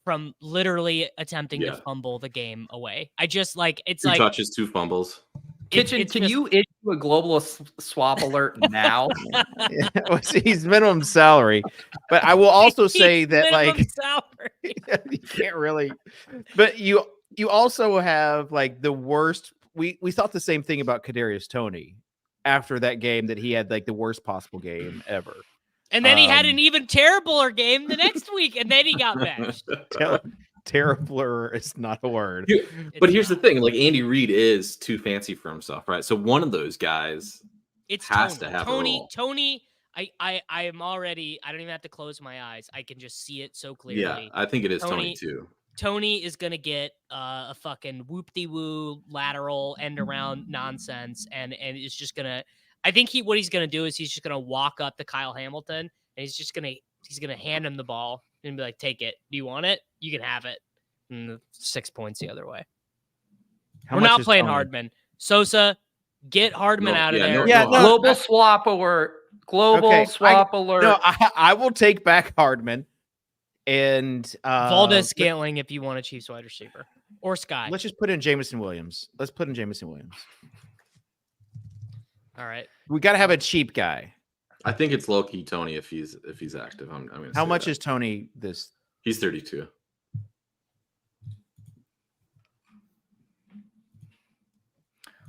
Speaker 2: from literally attempting to fumble the game away. I just like it's
Speaker 4: 2
Speaker 2: like
Speaker 4: touches, 2 fumbles.
Speaker 3: Kitchen, can you issue a global swap alert now?
Speaker 1: He's minimum salary, but I will also say that like
Speaker 2: salary.
Speaker 1: you can't really. But you also have like the worst. We thought the same thing about Kadarius Toney after that game, that he had like the worst possible game ever.
Speaker 2: And then he had an even terribler game the next week, and then he got benched.
Speaker 1: Terribler is not a word.
Speaker 4: But here's the thing: like Andy Reid is too fancy for himself, right? So one of those guys has to have a role.
Speaker 2: Tony. I am already. I don't even have to close my eyes. I can just see it so clearly.
Speaker 4: Yeah, I think it is Tony too.
Speaker 2: Tony is gonna get a fucking whoop-de-woo lateral end around nonsense, and it's just gonna. I think what he's gonna do is he's just gonna walk up to Kyle Hamilton, and he's gonna hand him the ball and be like, "Take it. Do you want it? You can have it." And 6 points the other way. We're not playing Hardman. Sosa, get Hardman out of there.
Speaker 3: Global swap alert. Global swap alert.
Speaker 1: No, I will take back Hardman and
Speaker 2: Valdes-Scantling if you want a Chiefs wide receiver, or Sky.
Speaker 1: Let's just put in Jameson Williams.
Speaker 2: All right.
Speaker 1: We got to have a cheap guy.
Speaker 4: I think it's low-key Tony if he's active. I'm gonna
Speaker 1: How
Speaker 4: say
Speaker 1: much
Speaker 4: that.
Speaker 1: is Tony this?
Speaker 4: He's 32.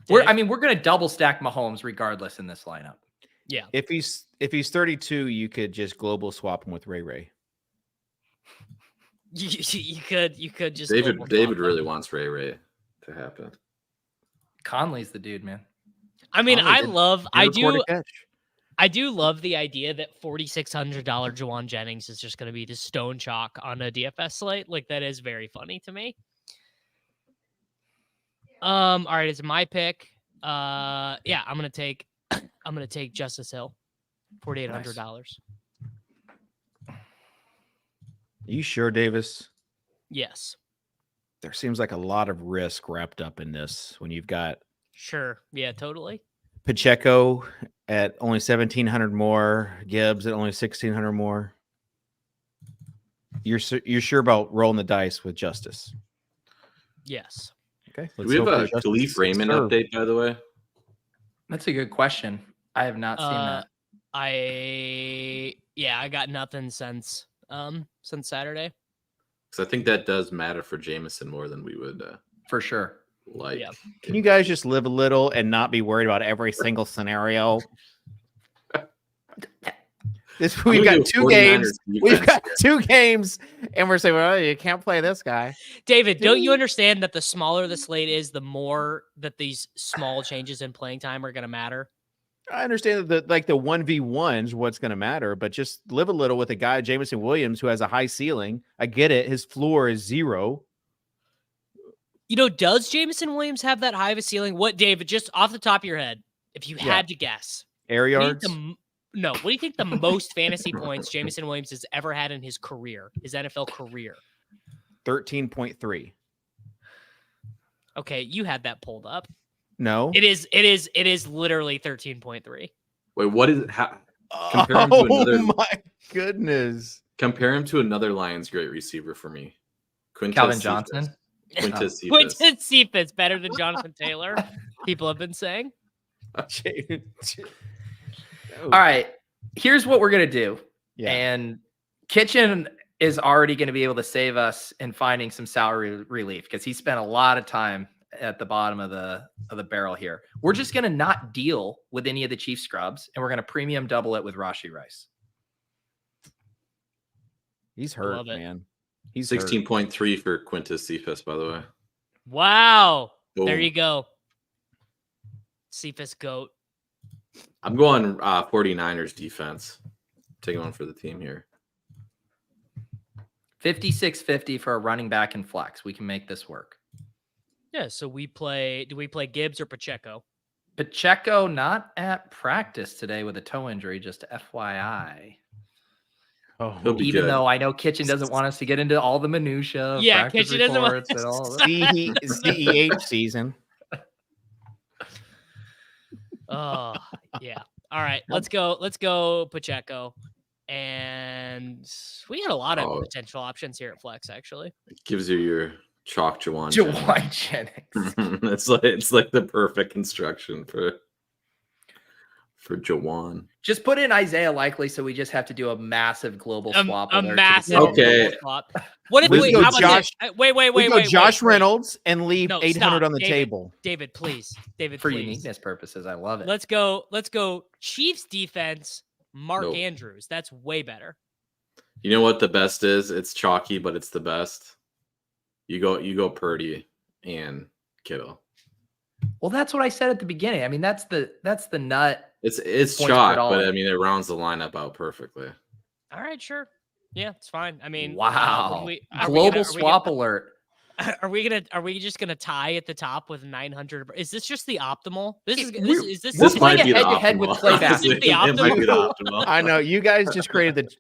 Speaker 3: We're going to double stack Mahomes regardless in this lineup.
Speaker 2: Yeah.
Speaker 1: If he's 32, you could just global swap him with Ray.
Speaker 2: You could just
Speaker 4: David really wants Ray to happen.
Speaker 3: Conley's the dude, man.
Speaker 2: I mean, I do love the idea that $4,600 Jawan Jennings is just going to be the stone chalk on a DFS slate. Like, that is very funny to me. All right, it's my pick. Yeah, I'm gonna take Justice Hill, $4,800.
Speaker 1: You sure, Davis?
Speaker 2: Yes.
Speaker 1: There seems like a lot of risk wrapped up in this when you've got
Speaker 2: Sure. Yeah, totally.
Speaker 1: Pacheco at only 1,700 more, Gibbs at only 1,600 more. You're sure about rolling the dice with Justice?
Speaker 2: Yes.
Speaker 1: Okay.
Speaker 4: Do we have a Khalif Raymond update, by the way?
Speaker 3: That's a good question. I have not seen that.
Speaker 2: I got nothing since Saturday.
Speaker 4: Because I think that does matter for Jameson more than we would.
Speaker 3: For sure.
Speaker 4: Like,
Speaker 2: Yeah.
Speaker 1: Can you guys just live a little and not be worried about every single scenario? We've got 2 games. We've got 2 games, and we're saying, well, you can't play this guy.
Speaker 2: David, don't you understand that the smaller the slate is, the more that these small changes in playing time are going to matter?
Speaker 1: I understand that the 1v1's what's going to matter, but just live a little with a guy, Jameson Williams, who has a high ceiling. I get it. His floor is 0.
Speaker 2: Does Jameson Williams have that high of a ceiling? What, David, just off the top of your head, if you had to guess,
Speaker 1: Air yards?
Speaker 2: what do you think the most fantasy points Jameson Williams has ever had in his career, his NFL career?
Speaker 1: 13.3.
Speaker 2: Okay, you had that pulled up.
Speaker 1: No.
Speaker 2: It is literally 13.3.
Speaker 4: Wait, what is it? Compare him to another.
Speaker 1: Oh my goodness.
Speaker 4: Compare him to another Lions great receiver for me.
Speaker 3: Calvin Johnson.
Speaker 4: Quintez Cephas.
Speaker 2: Quintez Cephas better than Jonathan Taylor. People have been saying.
Speaker 3: All right, here's what we're going to do.
Speaker 1: Yeah.
Speaker 3: And Kitchen is already going to be able to save us in finding some salary relief because he spent a lot of time at the bottom of the barrel here. We're just going to not deal with any of the Chief scrubs, and we're going to premium double it with Rashee Rice.
Speaker 1: He's hurt, man. He's
Speaker 4: 16.3 for Quintez Cephas, by the way.
Speaker 2: Wow.
Speaker 4: Boom.
Speaker 2: There you go. Cephas GOAT.
Speaker 4: I'm going 49ers defense. Taking one for the team here.
Speaker 3: 56.50 for a running back and flex. We can make this work.
Speaker 2: Yeah, so do we play Gibbs or Pacheco?
Speaker 3: Pacheco not at practice today with a toe injury, just FYI.
Speaker 1: Oh,
Speaker 3: even though I know Kitchen doesn't want us to get into all the minutia.
Speaker 2: Yeah, Kitchen doesn't want
Speaker 3: and all that.
Speaker 1: CEH season.
Speaker 2: Oh, yeah. All right, let's go Pacheco. And we had a lot of potential options here at Flex, actually.
Speaker 4: It gives you your chalk Jawan
Speaker 3: Jennings.
Speaker 4: it's like the perfect construction for Jawan.
Speaker 3: Just put in Isaiah Likely, so we just have to do a massive global swap.
Speaker 2: A massive
Speaker 4: global
Speaker 2: swap. What if we
Speaker 1: go
Speaker 2: Josh? Wait.
Speaker 1: Josh Reynolds and leave 800
Speaker 2: stop.
Speaker 1: on the
Speaker 2: David,
Speaker 1: table.
Speaker 2: David, please.
Speaker 3: For uniqueness purposes, I love it.
Speaker 2: Let's go. Chiefs defense. Mark Andrews. That's way better.
Speaker 4: You know what the best is? It's chalky, but it's the best. You go Purdy and Kittle.
Speaker 3: Well, that's what I said at the beginning. I mean, that's the nut.
Speaker 4: It's chalk, but I mean it rounds the lineup out perfectly.
Speaker 2: All right, sure. Yeah, it's fine. I mean,
Speaker 3: wow. Global swap alert.
Speaker 2: Are we just gonna tie at the top with 900? Is this just the optimal? This
Speaker 4: might be the
Speaker 3: head-to-head with playback.
Speaker 2: This is the optimal.
Speaker 4: It might be the optimal.
Speaker 1: I know you guys just created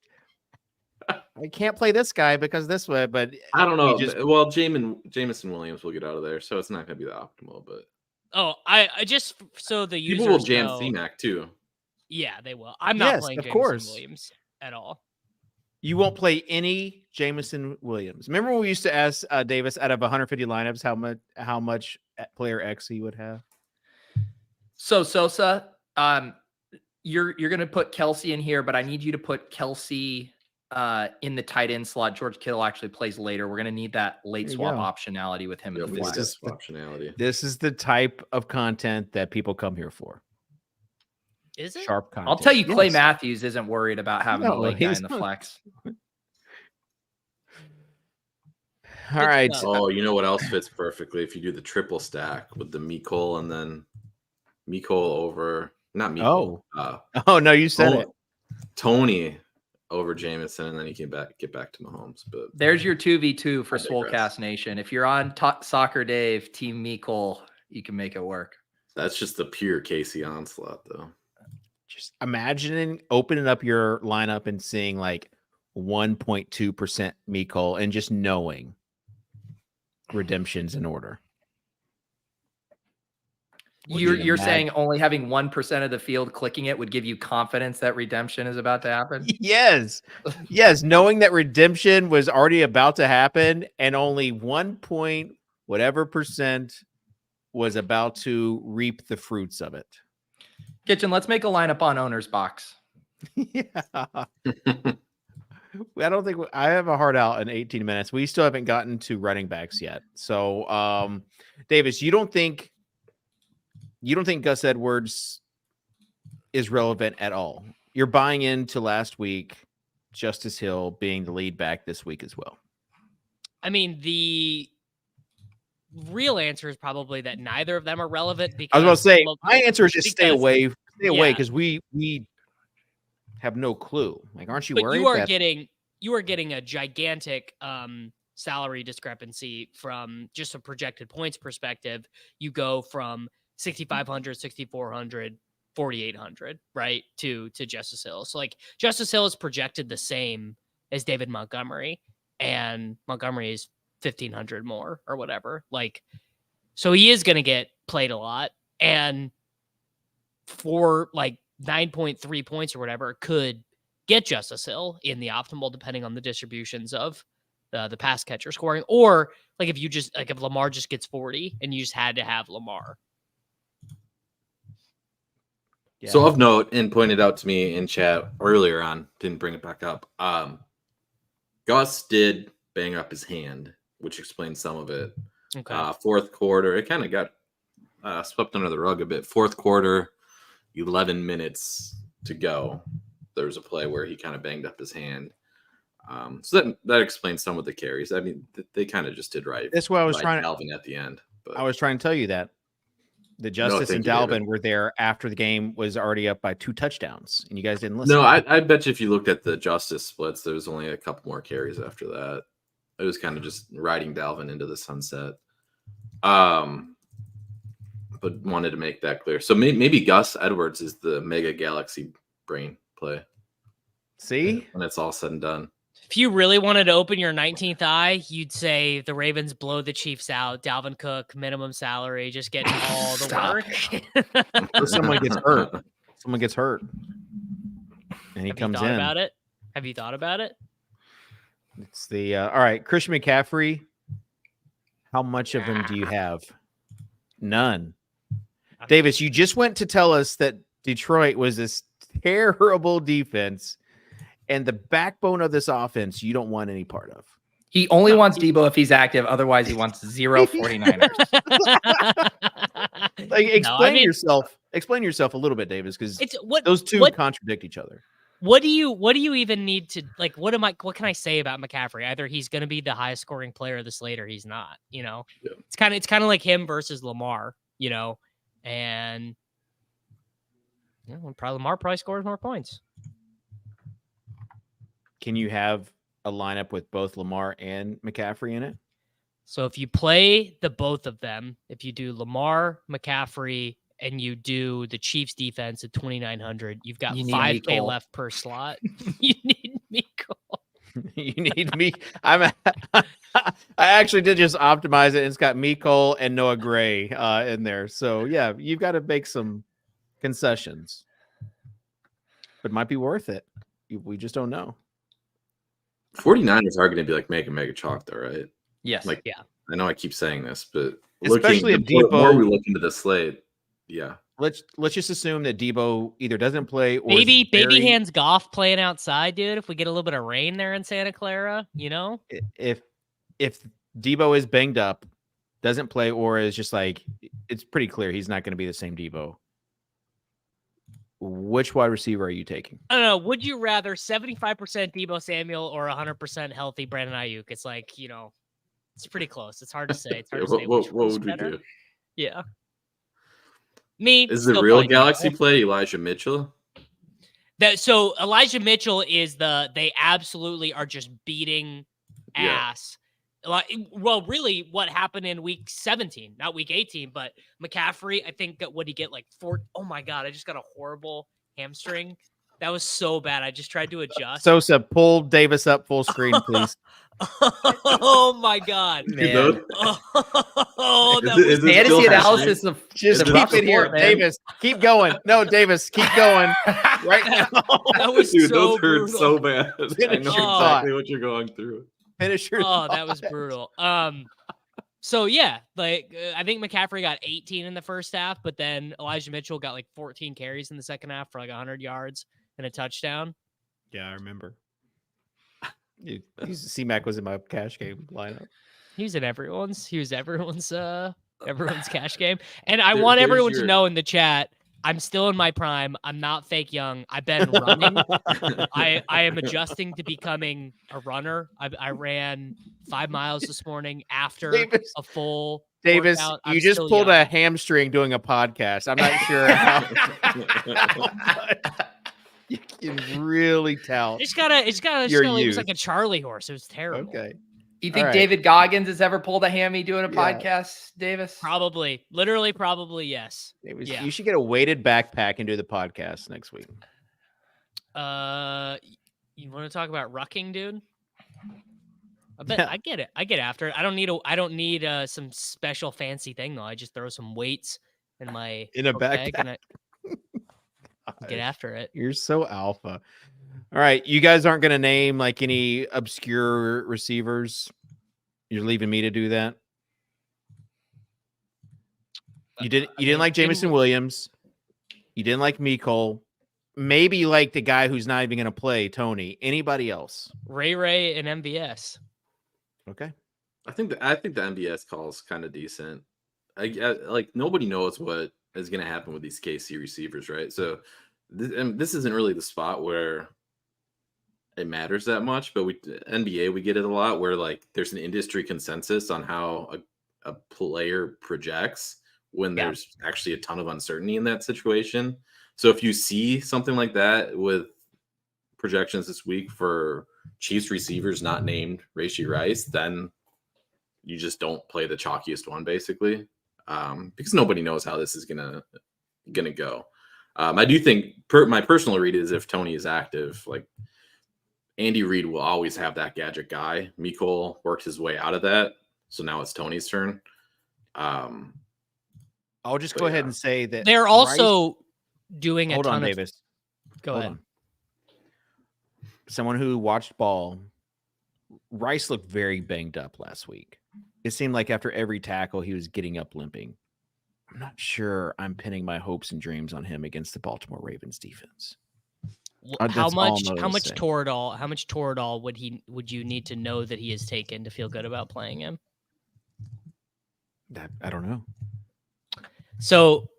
Speaker 1: I can't play this guy because this way, but
Speaker 4: I don't know. Well, Jameson Williams will get out of there, so it's not gonna be the optimal. But
Speaker 2: I just so the users
Speaker 4: people will jam
Speaker 2: know,
Speaker 4: C-Mac too.
Speaker 2: Yeah, they will. I'm not playing Jameson Williams at all.
Speaker 1: You won't play any Jameson Williams. Remember when we used to ask Davis out of 150 lineups how much player X he would have?
Speaker 3: So Sosa, you're gonna put Kelsey in here, but I need you to put Kelsey in the tight end slot. George Kittle actually plays later. We're gonna need that late swap optionality with him.
Speaker 1: This is the type of content that people come here for.
Speaker 2: Is it?
Speaker 1: Sharp content.
Speaker 3: I'll tell you, Clay Matthews isn't worried about having the late guy in the flex.
Speaker 1: All right.
Speaker 4: Oh, you know what else fits perfectly? If you do the triple stack with the Mecole and then Mecole over, not Mecole.
Speaker 1: Oh no, you said it.
Speaker 4: Tony over Jameson, and then you can get back to Mahomes. But
Speaker 3: there's your 2v2 for Swolecast Nation. If you're on Soccer Dave, Team Mecole, you can make it work.
Speaker 4: That's just the pure Casey onslaught, though.
Speaker 1: Just imagining opening up your lineup and seeing like 1.2% Mecole and just knowing redemptions in order.
Speaker 3: You're saying only having 1% of the field clicking it would give you confidence that redemption is about to happen?
Speaker 1: Yes. Knowing that redemption was already about to happen and only 1% was about to reap the fruits of it.
Speaker 3: Kitchen, let's make a lineup on Owner's Box.
Speaker 1: Yeah. I don't think I have a hard out in 18 minutes. We still haven't gotten to running backs yet. So, Davis, you don't think Gus Edwards is relevant at all? You're buying into last week, Justice Hill being the lead back this week as well.
Speaker 2: I mean, the real answer is probably that neither of them are relevant. Because
Speaker 1: I was going to say, my answer is just stay away because we have no clue. Like, aren't you worried?
Speaker 2: You are getting a gigantic salary discrepancy from just a projected points perspective. You go from 6,500, 6,400, 4,800, right, to Justice Hill. So like Justice Hill is projected the same as David Montgomery, and Montgomery is 1,500 more or whatever. Like, so he is going to get played a lot, and for like 9.3 points or whatever could get Justice Hill in the optimal, depending on the distributions of the pass catcher scoring, or like if Lamar just gets 40 and you just had to have Lamar.
Speaker 4: Yeah. So of note, and pointed out to me in chat earlier on, didn't bring it back up. Gus did bang up his hand, which explains some of it.
Speaker 2: Okay.
Speaker 4: Fourth quarter, it kind of got swept under the rug a bit. Fourth quarter, 11 minutes to go. There was a play where he kind of banged up his hand. So that explains some of the carries. I mean, they kind of just did right.
Speaker 1: That's what I was trying to
Speaker 4: Dalvin at the end. But
Speaker 1: I was trying to tell you that the Justice and Dalvin were there after the game was already up by 2 touchdowns, and you guys didn't listen.
Speaker 4: No, I bet you if you looked at the Justice splits, there was only a couple more carries after that. It was kind of just riding Dalvin into the sunset. But wanted to make that clear. So maybe Gus Edwards is the mega galaxy brain play.
Speaker 1: See?
Speaker 4: When it's all said and done.
Speaker 2: If you really wanted to open your 19th eye, you'd say the Ravens blow the Chiefs out. Dalvin Cook, minimum salary, just getting all the work.
Speaker 1: Or someone gets hurt. Someone gets hurt. And he comes in.
Speaker 2: Have you thought about it?
Speaker 1: It's the all right, Christian McCaffrey. How much of him do you have? None. Davis, you just went to tell us that Detroit was this terrible defense and the backbone of this offense you don't want any part of.
Speaker 3: He only wants Debo if he's active. Otherwise, he wants 0 49ers.
Speaker 1: Explain yourself a little bit, Davis, because those two contradict each other.
Speaker 2: What do you even need to like? What can I say about McCaffrey? Either he's going to be the highest scoring player of the slate, or he's not. You know, yeah. It's kind of like him versus Lamar. You know, and Lamar probably scores more points.
Speaker 1: Can you have a lineup with both Lamar and McCaffrey in it?
Speaker 2: So if you play the both of them, if you do Lamar, McCaffrey, and you do the Chiefs defense at 2,900, you've got $5K left per slot. You need Mecole.
Speaker 1: You need me. I actually did just optimize it. It's got Mecole and Noah Gray in there. So yeah, you've got to make some concessions, but it might be worth it. We just don't know.
Speaker 4: 49ers are going to be like mega chalk though, right?
Speaker 2: Yes.
Speaker 4: Like,
Speaker 2: yeah.
Speaker 4: I know I keep saying this, but
Speaker 1: especially if Debo,
Speaker 4: more we look into the slate, yeah.
Speaker 1: Let's just assume that Debo either doesn't play or
Speaker 2: baby hands Goff playing outside, dude. If we get a little bit of rain there in Santa Clara, you know,
Speaker 1: if Debo is banged up, doesn't play, or is just like, it's pretty clear he's not going to be the same Debo. Which wide receiver are you taking?
Speaker 2: I don't know. Would you rather 75% Debo Samuel or 100% healthy Brandon Ayuk? It's like, you know, it's pretty close. It's hard to say. It's hard to say.
Speaker 4: What would you do?
Speaker 2: Yeah.
Speaker 4: Is the real galaxy play Elijah Mitchell?
Speaker 2: So Elijah Mitchell is they absolutely are just beating ass. Well, really what happened in week 17, not week 18, but McCaffrey, I think what he get like 4. Oh my God. I just got a horrible hamstring. That was so bad. I just tried to adjust.
Speaker 1: Sosa, pull Davis up full screen, please.
Speaker 2: Oh my God,
Speaker 3: man!
Speaker 4: Fantasy
Speaker 3: analysis of
Speaker 1: just keep it here, man. Davis. Keep going. No, Davis, keep going right now.
Speaker 2: That was
Speaker 4: Dude,
Speaker 2: so
Speaker 4: those hurt
Speaker 2: brutal.
Speaker 4: so bad. I know exactly what you're going through.
Speaker 1: Finish your thought.
Speaker 2: That was brutal. So yeah, like I think McCaffrey got 18 in the first half, but then Elijah Mitchell got like 14 carries in the second half for like 100 yards and a touchdown.
Speaker 1: Yeah, I remember. C-Mac was in my cash game lineup.
Speaker 2: He was everyone's cash game. And I
Speaker 4: There-
Speaker 2: want
Speaker 4: there's
Speaker 2: everyone to
Speaker 4: your-
Speaker 2: know in the chat, I'm still in my prime. I'm not fake young. I've been running. I am adjusting to becoming a runner. I ran 5 miles this morning after
Speaker 1: Davis,
Speaker 2: a full
Speaker 1: Davis,
Speaker 2: workout.
Speaker 1: you
Speaker 2: I'm
Speaker 1: just
Speaker 2: still
Speaker 1: pulled
Speaker 2: young.
Speaker 1: a hamstring doing a podcast. I'm not sure how you can really tell.
Speaker 2: It's gotta
Speaker 1: Your
Speaker 2: it was
Speaker 1: youth.
Speaker 2: like a Charlie horse. It was terrible.
Speaker 1: Okay.
Speaker 3: You think
Speaker 1: All right.
Speaker 3: David Goggins has ever pulled a hammy doing a
Speaker 1: Yeah.
Speaker 3: podcast, Davis?
Speaker 2: Probably. Literally, probably yes.
Speaker 1: Davis,
Speaker 2: Yeah.
Speaker 1: you should get a weighted backpack and do the podcast next week.
Speaker 2: You want to talk about rucking, dude? I bet
Speaker 1: Yeah.
Speaker 2: I get it. I get after it. I don't need some special fancy thing though. I just throw some weights in my
Speaker 1: In a
Speaker 2: book bag and
Speaker 1: backpack.
Speaker 2: I get after it.
Speaker 1: You're so alpha. All right. You guys aren't going to name like any obscure receivers. You're leaving me to do that. You didn't like Jameson Williams. You didn't like Mecole. Maybe you like the guy who's not even going to play, Tony. Anybody else?
Speaker 2: Ray and MVS.
Speaker 1: Okay.
Speaker 4: I think the MBS call is kind of decent. I like nobody knows what is going to happen with these KC receivers, right? So this isn't really the spot where it matters that much, but NBA we get it a lot where like there's an industry consensus on how a player projects when there's actually a ton of uncertainty in that situation. So if you see something like that with projections this week for Chiefs receivers not named Rashee Rice, then you just don't play the chalkiest one basically, because nobody knows how this is gonna go. I do think my personal read is if Tony is active, like Andy Reid will always have that gadget guy. Mecole worked his way out of that, so now it's Tony's turn.
Speaker 1: I'll just go ahead and say that
Speaker 2: They're also doing a
Speaker 1: Hold
Speaker 2: ton
Speaker 1: on,
Speaker 2: of
Speaker 1: Davis.
Speaker 2: Go
Speaker 1: Hold
Speaker 2: ahead.
Speaker 1: on. Someone who watched ball, Rice looked very banged up last week. It seemed like after every tackle, he was getting up limping. I'm not sure I'm pinning my hopes and dreams on him against the Baltimore Ravens defense.
Speaker 2: How
Speaker 1: That's all
Speaker 2: much
Speaker 1: I'm
Speaker 2: how
Speaker 1: gonna
Speaker 2: much
Speaker 1: say.
Speaker 2: Toradol would you need to know that he has taken to feel good about playing him?
Speaker 1: I don't know.
Speaker 2: So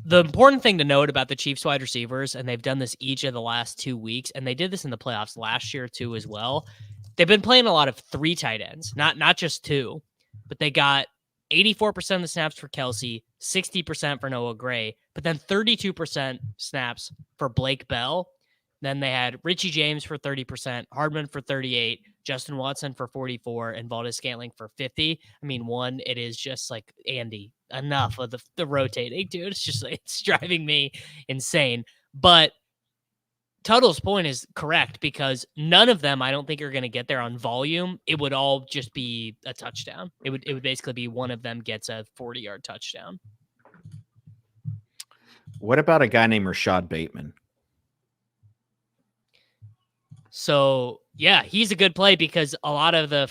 Speaker 2: the important thing to note about the Chiefs wide receivers, and they've done this each of the last 2 weeks, and they did this in the playoffs last year too as well. They've been playing a lot of 3 tight ends, not just 2, but they got 84% of the snaps for Kelsey, 60% for Noah Gray, but then 32% snaps for Blake Bell. Then they had Richie James for 30%, Hardman for 38%, Justin Watson for 44%, and Valdez-Scantling for 50%. I mean, it is just like, Andy, enough of the rotating, dude. It's just it's driving me insane. But Tuttle's point is correct because none of them, I don't think, are going to get there on volume. It would all just be a touchdown. It would basically be one of them gets a 40-yard touchdown.
Speaker 1: What about a guy named Rashad Bateman?
Speaker 2: So, yeah, he's a good play because a lot of the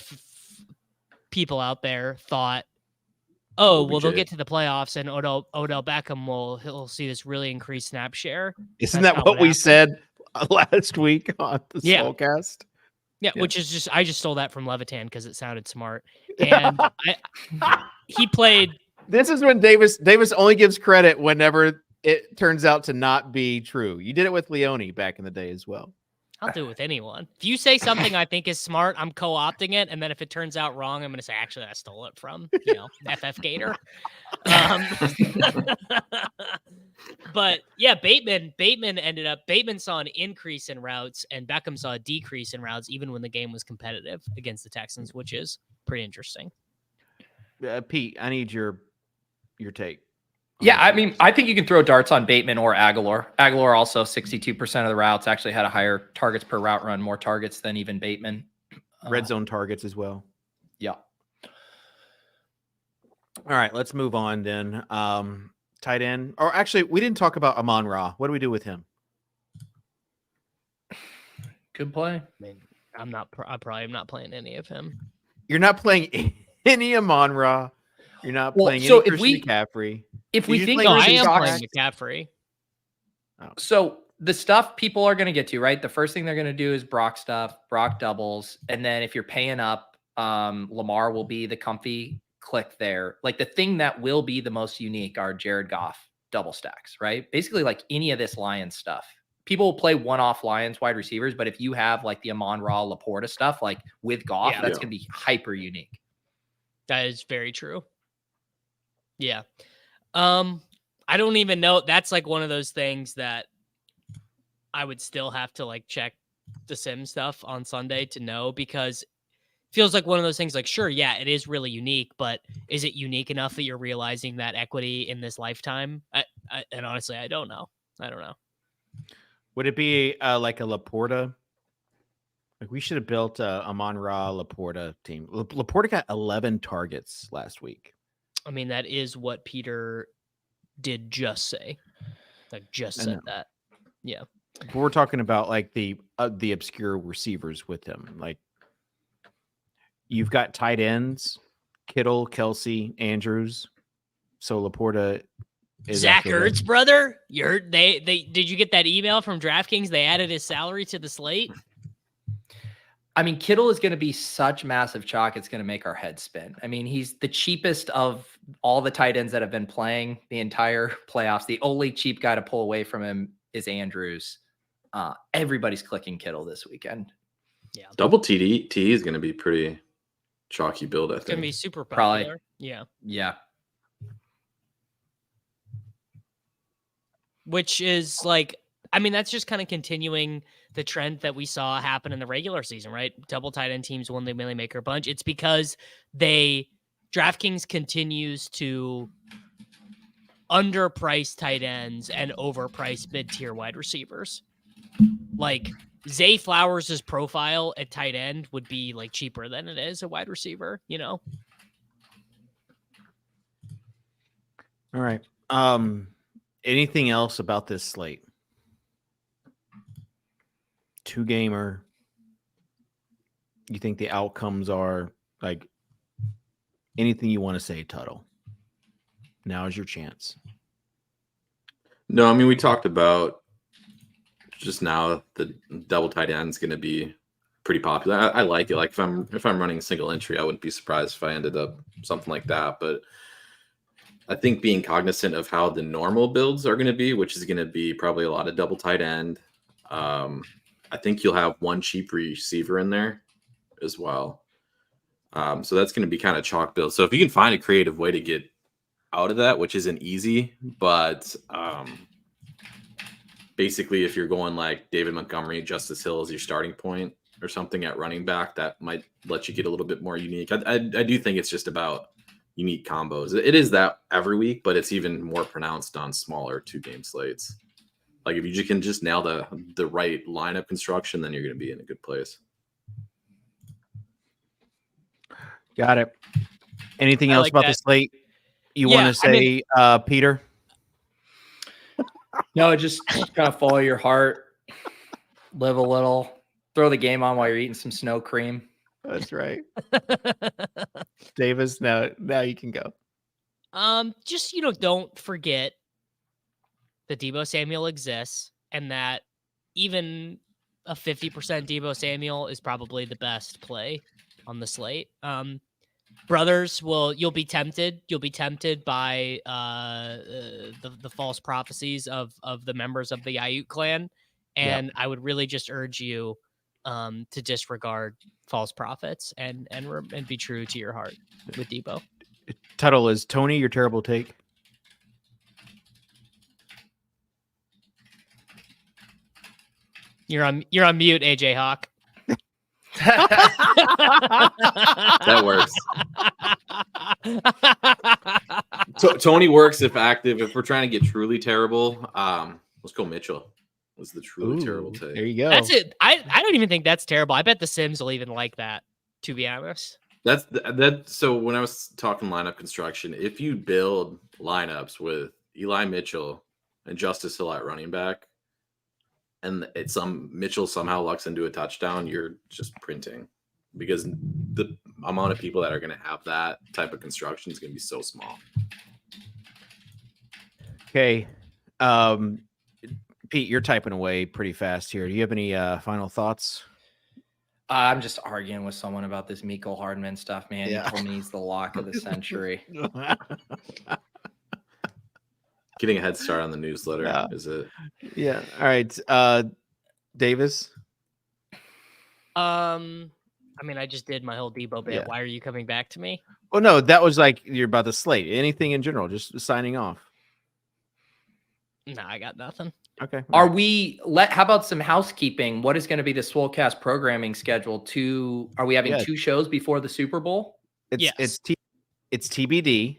Speaker 2: people out there thought, oh, well, they'll
Speaker 4: OBJ.
Speaker 2: get to the playoffs and Odell Beckham he'll see this really increased snap share.
Speaker 1: Isn't
Speaker 2: That's
Speaker 1: that
Speaker 2: not
Speaker 1: what we
Speaker 2: happened.
Speaker 1: said last week on the
Speaker 2: Yeah.
Speaker 1: Swolecast?
Speaker 2: Yeah,
Speaker 1: Yeah.
Speaker 2: which is I just stole that from Levitan because it sounded smart. And he played.
Speaker 1: This is when Davis only gives credit whenever it turns out to not be true. You did it with Leone back in the day as well.
Speaker 2: I'll do it with anyone. If you say something I think is smart, I'm co-opting it, and then if it turns out wrong, I'm going to say, actually, I stole it from FF Gator. But yeah, Bateman saw an increase in routes, and Beckham saw a decrease in routes, even when the game was competitive against the Texans, which is pretty interesting.
Speaker 1: Pete, I need your take.
Speaker 3: Yeah, I mean, I think you can throw darts on Bateman or Aguilar. Aguilar also 62% of the routes actually had a higher targets per route run, more targets than even Bateman.
Speaker 1: Red zone targets as well.
Speaker 3: Yeah.
Speaker 1: All right, let's move on then. Tight end, or actually, we didn't talk about Amon-Ra. What do we do with him?
Speaker 3: Good play.
Speaker 2: I mean, I probably am not playing any of him.
Speaker 1: You're not playing any Amon-Ra. You're not
Speaker 3: Well,
Speaker 1: playing
Speaker 3: so
Speaker 1: any
Speaker 3: if
Speaker 1: Christian McCaffrey.
Speaker 3: If
Speaker 1: You
Speaker 3: we
Speaker 1: just
Speaker 3: think
Speaker 1: play
Speaker 2: No, I
Speaker 1: Christian
Speaker 2: am
Speaker 1: Josh-
Speaker 2: playing McCaffrey.
Speaker 3: so, the stuff people are going to get to, right? The first thing they're going to do is Brock stuff, Brock doubles. And then if you're paying up, Lamar will be the comfy click there. Like the thing that will be the most unique are Jared Goff double stacks, right? Basically like any of this Lions stuff. People will play one-off Lions wide receivers, but if you have like the Amon-Ra Laporta stuff, like with Goff, that's going to be hyper unique.
Speaker 2: That is very true. Yeah. I don't even know. That's like one of those things that I would still have to like check the sim stuff on Sunday to know, because it feels like one of those things like, sure, yeah, it is really unique, but is it unique enough that you're realizing that equity in this lifetime? And honestly, I don't know.
Speaker 1: Would it be like a Laporta? Like we should have built a Amon-Ra Laporta team. Laporta got 11 targets last week.
Speaker 2: I mean, that is what Peter did just say. Like just said that. Yeah.
Speaker 1: But we're talking about like the obscure receivers with him. Like you've got tight ends, Kittle, Kelsey, Andrews. So Laporta is
Speaker 2: Zach Ertz, brother. You heard they did you get that email from DraftKings? They added his salary to the slate.
Speaker 3: I mean, Kittle is going to be such massive chalk. It's going to make our head spin. I mean, he's the cheapest of all the tight ends that have been playing the entire playoffs. The only cheap guy to pull away from him is Andrews. Everybody's clicking Kittle this weekend.
Speaker 4: Yeah. Double TD is going to be pretty chalky build, I think.
Speaker 2: It's going to be super popular. Probably. Yeah.
Speaker 3: Yeah.
Speaker 2: Which is like, I mean, that's just kind of continuing the trend that we saw happen in the regular season, right? Double tight end teams won the Millie Maker bunch. It's because DraftKings continues to underprice tight ends and overprice mid-tier wide receivers. Like Zay Flowers' profile at tight end would be like cheaper than it is a wide receiver, you know?
Speaker 1: All right. Anything else about this slate? 2-gamer. You think the outcomes are like anything you want to say, Tuttle? Now is your chance.
Speaker 4: No, I mean, we talked about just now the double tight end is going to be pretty popular. I like it. Like if I'm running single entry, I wouldn't be surprised if I ended up something like that. But I think being cognizant of how the normal builds are going to be, which is going to be probably a lot of double tight end. I think you'll have one cheap receiver in there as well. So that's going to be kind of chalk build. So if you can find a creative way to get out of that, which isn't easy, but basically if you're going like David Montgomery, Justice Hill as your starting point or something at running back, that might let you get a little bit more unique. I do think it's just about unique combos. It is that every week, but it's even more pronounced on smaller 2-game slates. Like if you can just nail the right lineup construction, then you're going to be in a good place.
Speaker 1: Got it. Anything else about the slate you want to say, Peter?
Speaker 3: No, just kind of follow your heart, live a little, throw the game on while you're eating some snow cream.
Speaker 1: That's right. Davis, now you can go.
Speaker 2: Just, don't forget that Deebo Samuel exists and that even a 50% Deebo Samuel is probably the best play on the slate. Brothers, you'll be tempted. You'll be tempted by the false prophecies of the members of the Ayuk clan. And I would really just urge you to disregard false prophets and be true to your heart with Deebo.
Speaker 1: Tuttle, is Tony your terrible take?
Speaker 2: You're on mute, AJ Hawk.
Speaker 4: That works. Tony works if active. If we're trying to get truly terrible, let's go Mitchell. Was the truly terrible take.
Speaker 1: There you go.
Speaker 2: That's it. I don't even think that's terrible. I bet the Sims will even like that, to be honest.
Speaker 4: That's so when I was talking lineup construction, if you build lineups with Eli Mitchell and Justice Hill at running back, and Mitchell somehow lucks into a touchdown, you're just printing, because the amount of people that are going to have that type of construction is going to be so small.
Speaker 1: Okay. Pete, you're typing away pretty fast here. Do you have any final thoughts?
Speaker 3: I'm just arguing with someone about this Miko Hardman stuff, man.
Speaker 1: Yeah.
Speaker 3: He told me he's the lock of the century.
Speaker 4: Getting a head start on the newsletter,
Speaker 1: Yeah.
Speaker 4: is it?
Speaker 1: Yeah. All right. Davis.
Speaker 2: I mean, I just did my whole Debo bit.
Speaker 1: Yeah.
Speaker 2: Why are you coming back to me?
Speaker 1: Oh no, that was like you're about the slate. Anything in general, just signing off.
Speaker 2: No, I got nothing.
Speaker 1: Okay.
Speaker 3: How about some housekeeping? What is going to be the Swolecast programming schedule? Are we having 2 shows before the Super Bowl?
Speaker 1: It's TBD.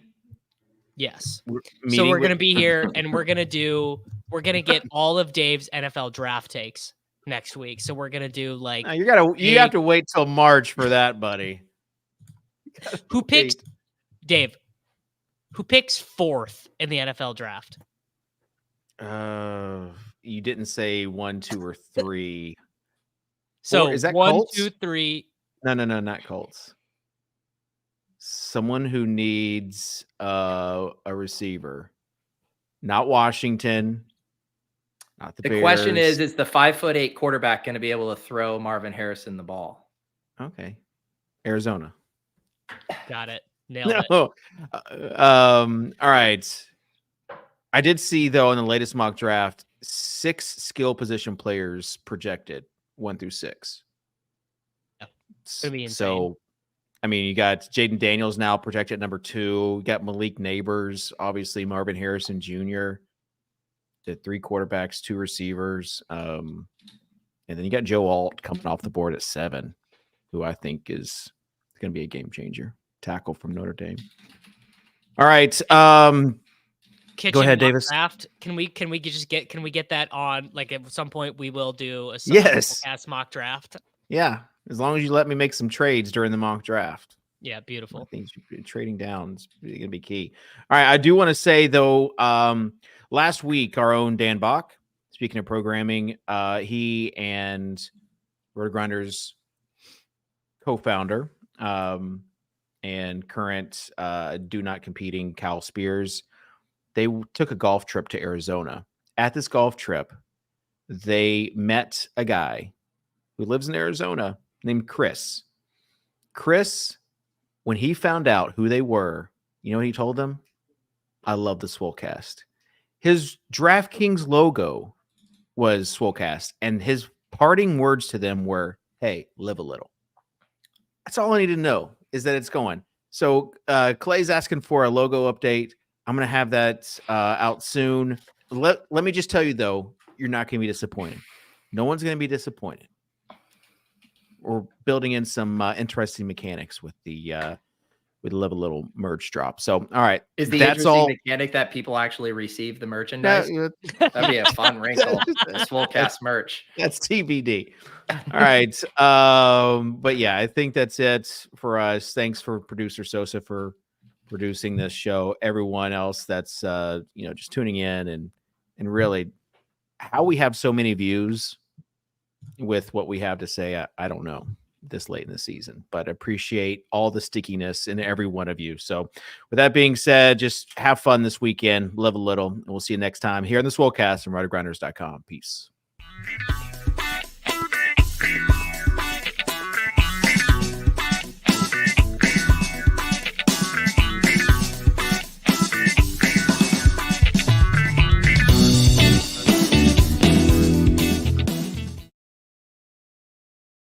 Speaker 2: Yes.
Speaker 1: Meeting
Speaker 2: So we're
Speaker 1: with-
Speaker 2: going to be here and we're going to get all of Dave's NFL draft takes next week. So we're going to do like
Speaker 1: No, you have to wait till March for that, buddy.
Speaker 2: who picks Dave? Who picks 4th in the NFL draft?
Speaker 1: You didn't say 1, 2, or 3.
Speaker 2: So
Speaker 1: is that
Speaker 2: 1,
Speaker 1: Colts?
Speaker 2: 2, 3.
Speaker 1: No, not Colts. Someone who needs a receiver, not Washington, not the Bears.
Speaker 3: Question is the 5'8" quarterback going to be able to throw Marvin Harrison the ball?
Speaker 1: Okay, Arizona.
Speaker 2: Got it. Nailed it.
Speaker 1: No. All right. I did see though in the latest mock draft 6 skill position players projected 1 through 6.
Speaker 2: Yeah, gonna be insane.
Speaker 1: So, I mean, you got Jaden Daniels now projected at number 2. You got Malik Neighbors, obviously Marvin Harrison Jr. The 3 quarterbacks, 2 receivers, and then you got Joe Alt coming off the board at 7, who I think is going to be a game changer. Tackle from Notre Dame. All right. Go ahead,
Speaker 2: Mock
Speaker 1: Davis.
Speaker 2: Draft. Can we get that on? Like at some point, we will do a Swolecast mock draft.
Speaker 1: Yeah, as long as you let me make some trades during the mock draft.
Speaker 2: Yeah,
Speaker 1: I
Speaker 2: beautiful.
Speaker 1: think trading down is going to be key. All right, I do want to say though, last week our own Dan Bach, speaking of programming, he and RotoGrinders co-founder and current do not competing Cal Spears, they took a golf trip to Arizona. At this golf trip, they met a guy who lives in Arizona named Chris. Chris, when he found out who they were, you know what he told them? I love the Swolecast. His DraftKings logo was Swolecast, and his parting words to them were, hey, live a little. That's all I need to know is that it's going. So Clay's asking for a logo update. I'm going to have that out soon. Let me just tell you, though, you're not going to be disappointed. No one's going to be disappointed. We're building in some interesting mechanics with the Live a Little merch drop. So, all right.
Speaker 3: Is the
Speaker 1: that's
Speaker 3: interesting
Speaker 1: all
Speaker 3: mechanic that people actually receive the merchandise?
Speaker 1: Yeah,
Speaker 3: That'd be a fun wrinkle. The Swolecast merch.
Speaker 1: that's TBD. All right. But yeah, I think that's it for us. Thanks for producer Sosa for producing this show. Everyone else that's just tuning in and really how we have so many views with what we have to say. I don't know this late in the season, but I appreciate all the stickiness in every one of you. So with that being said, just have fun this weekend, live a little, and we'll see you next time here on the Swolecast from RotoGrinders.com. Peace.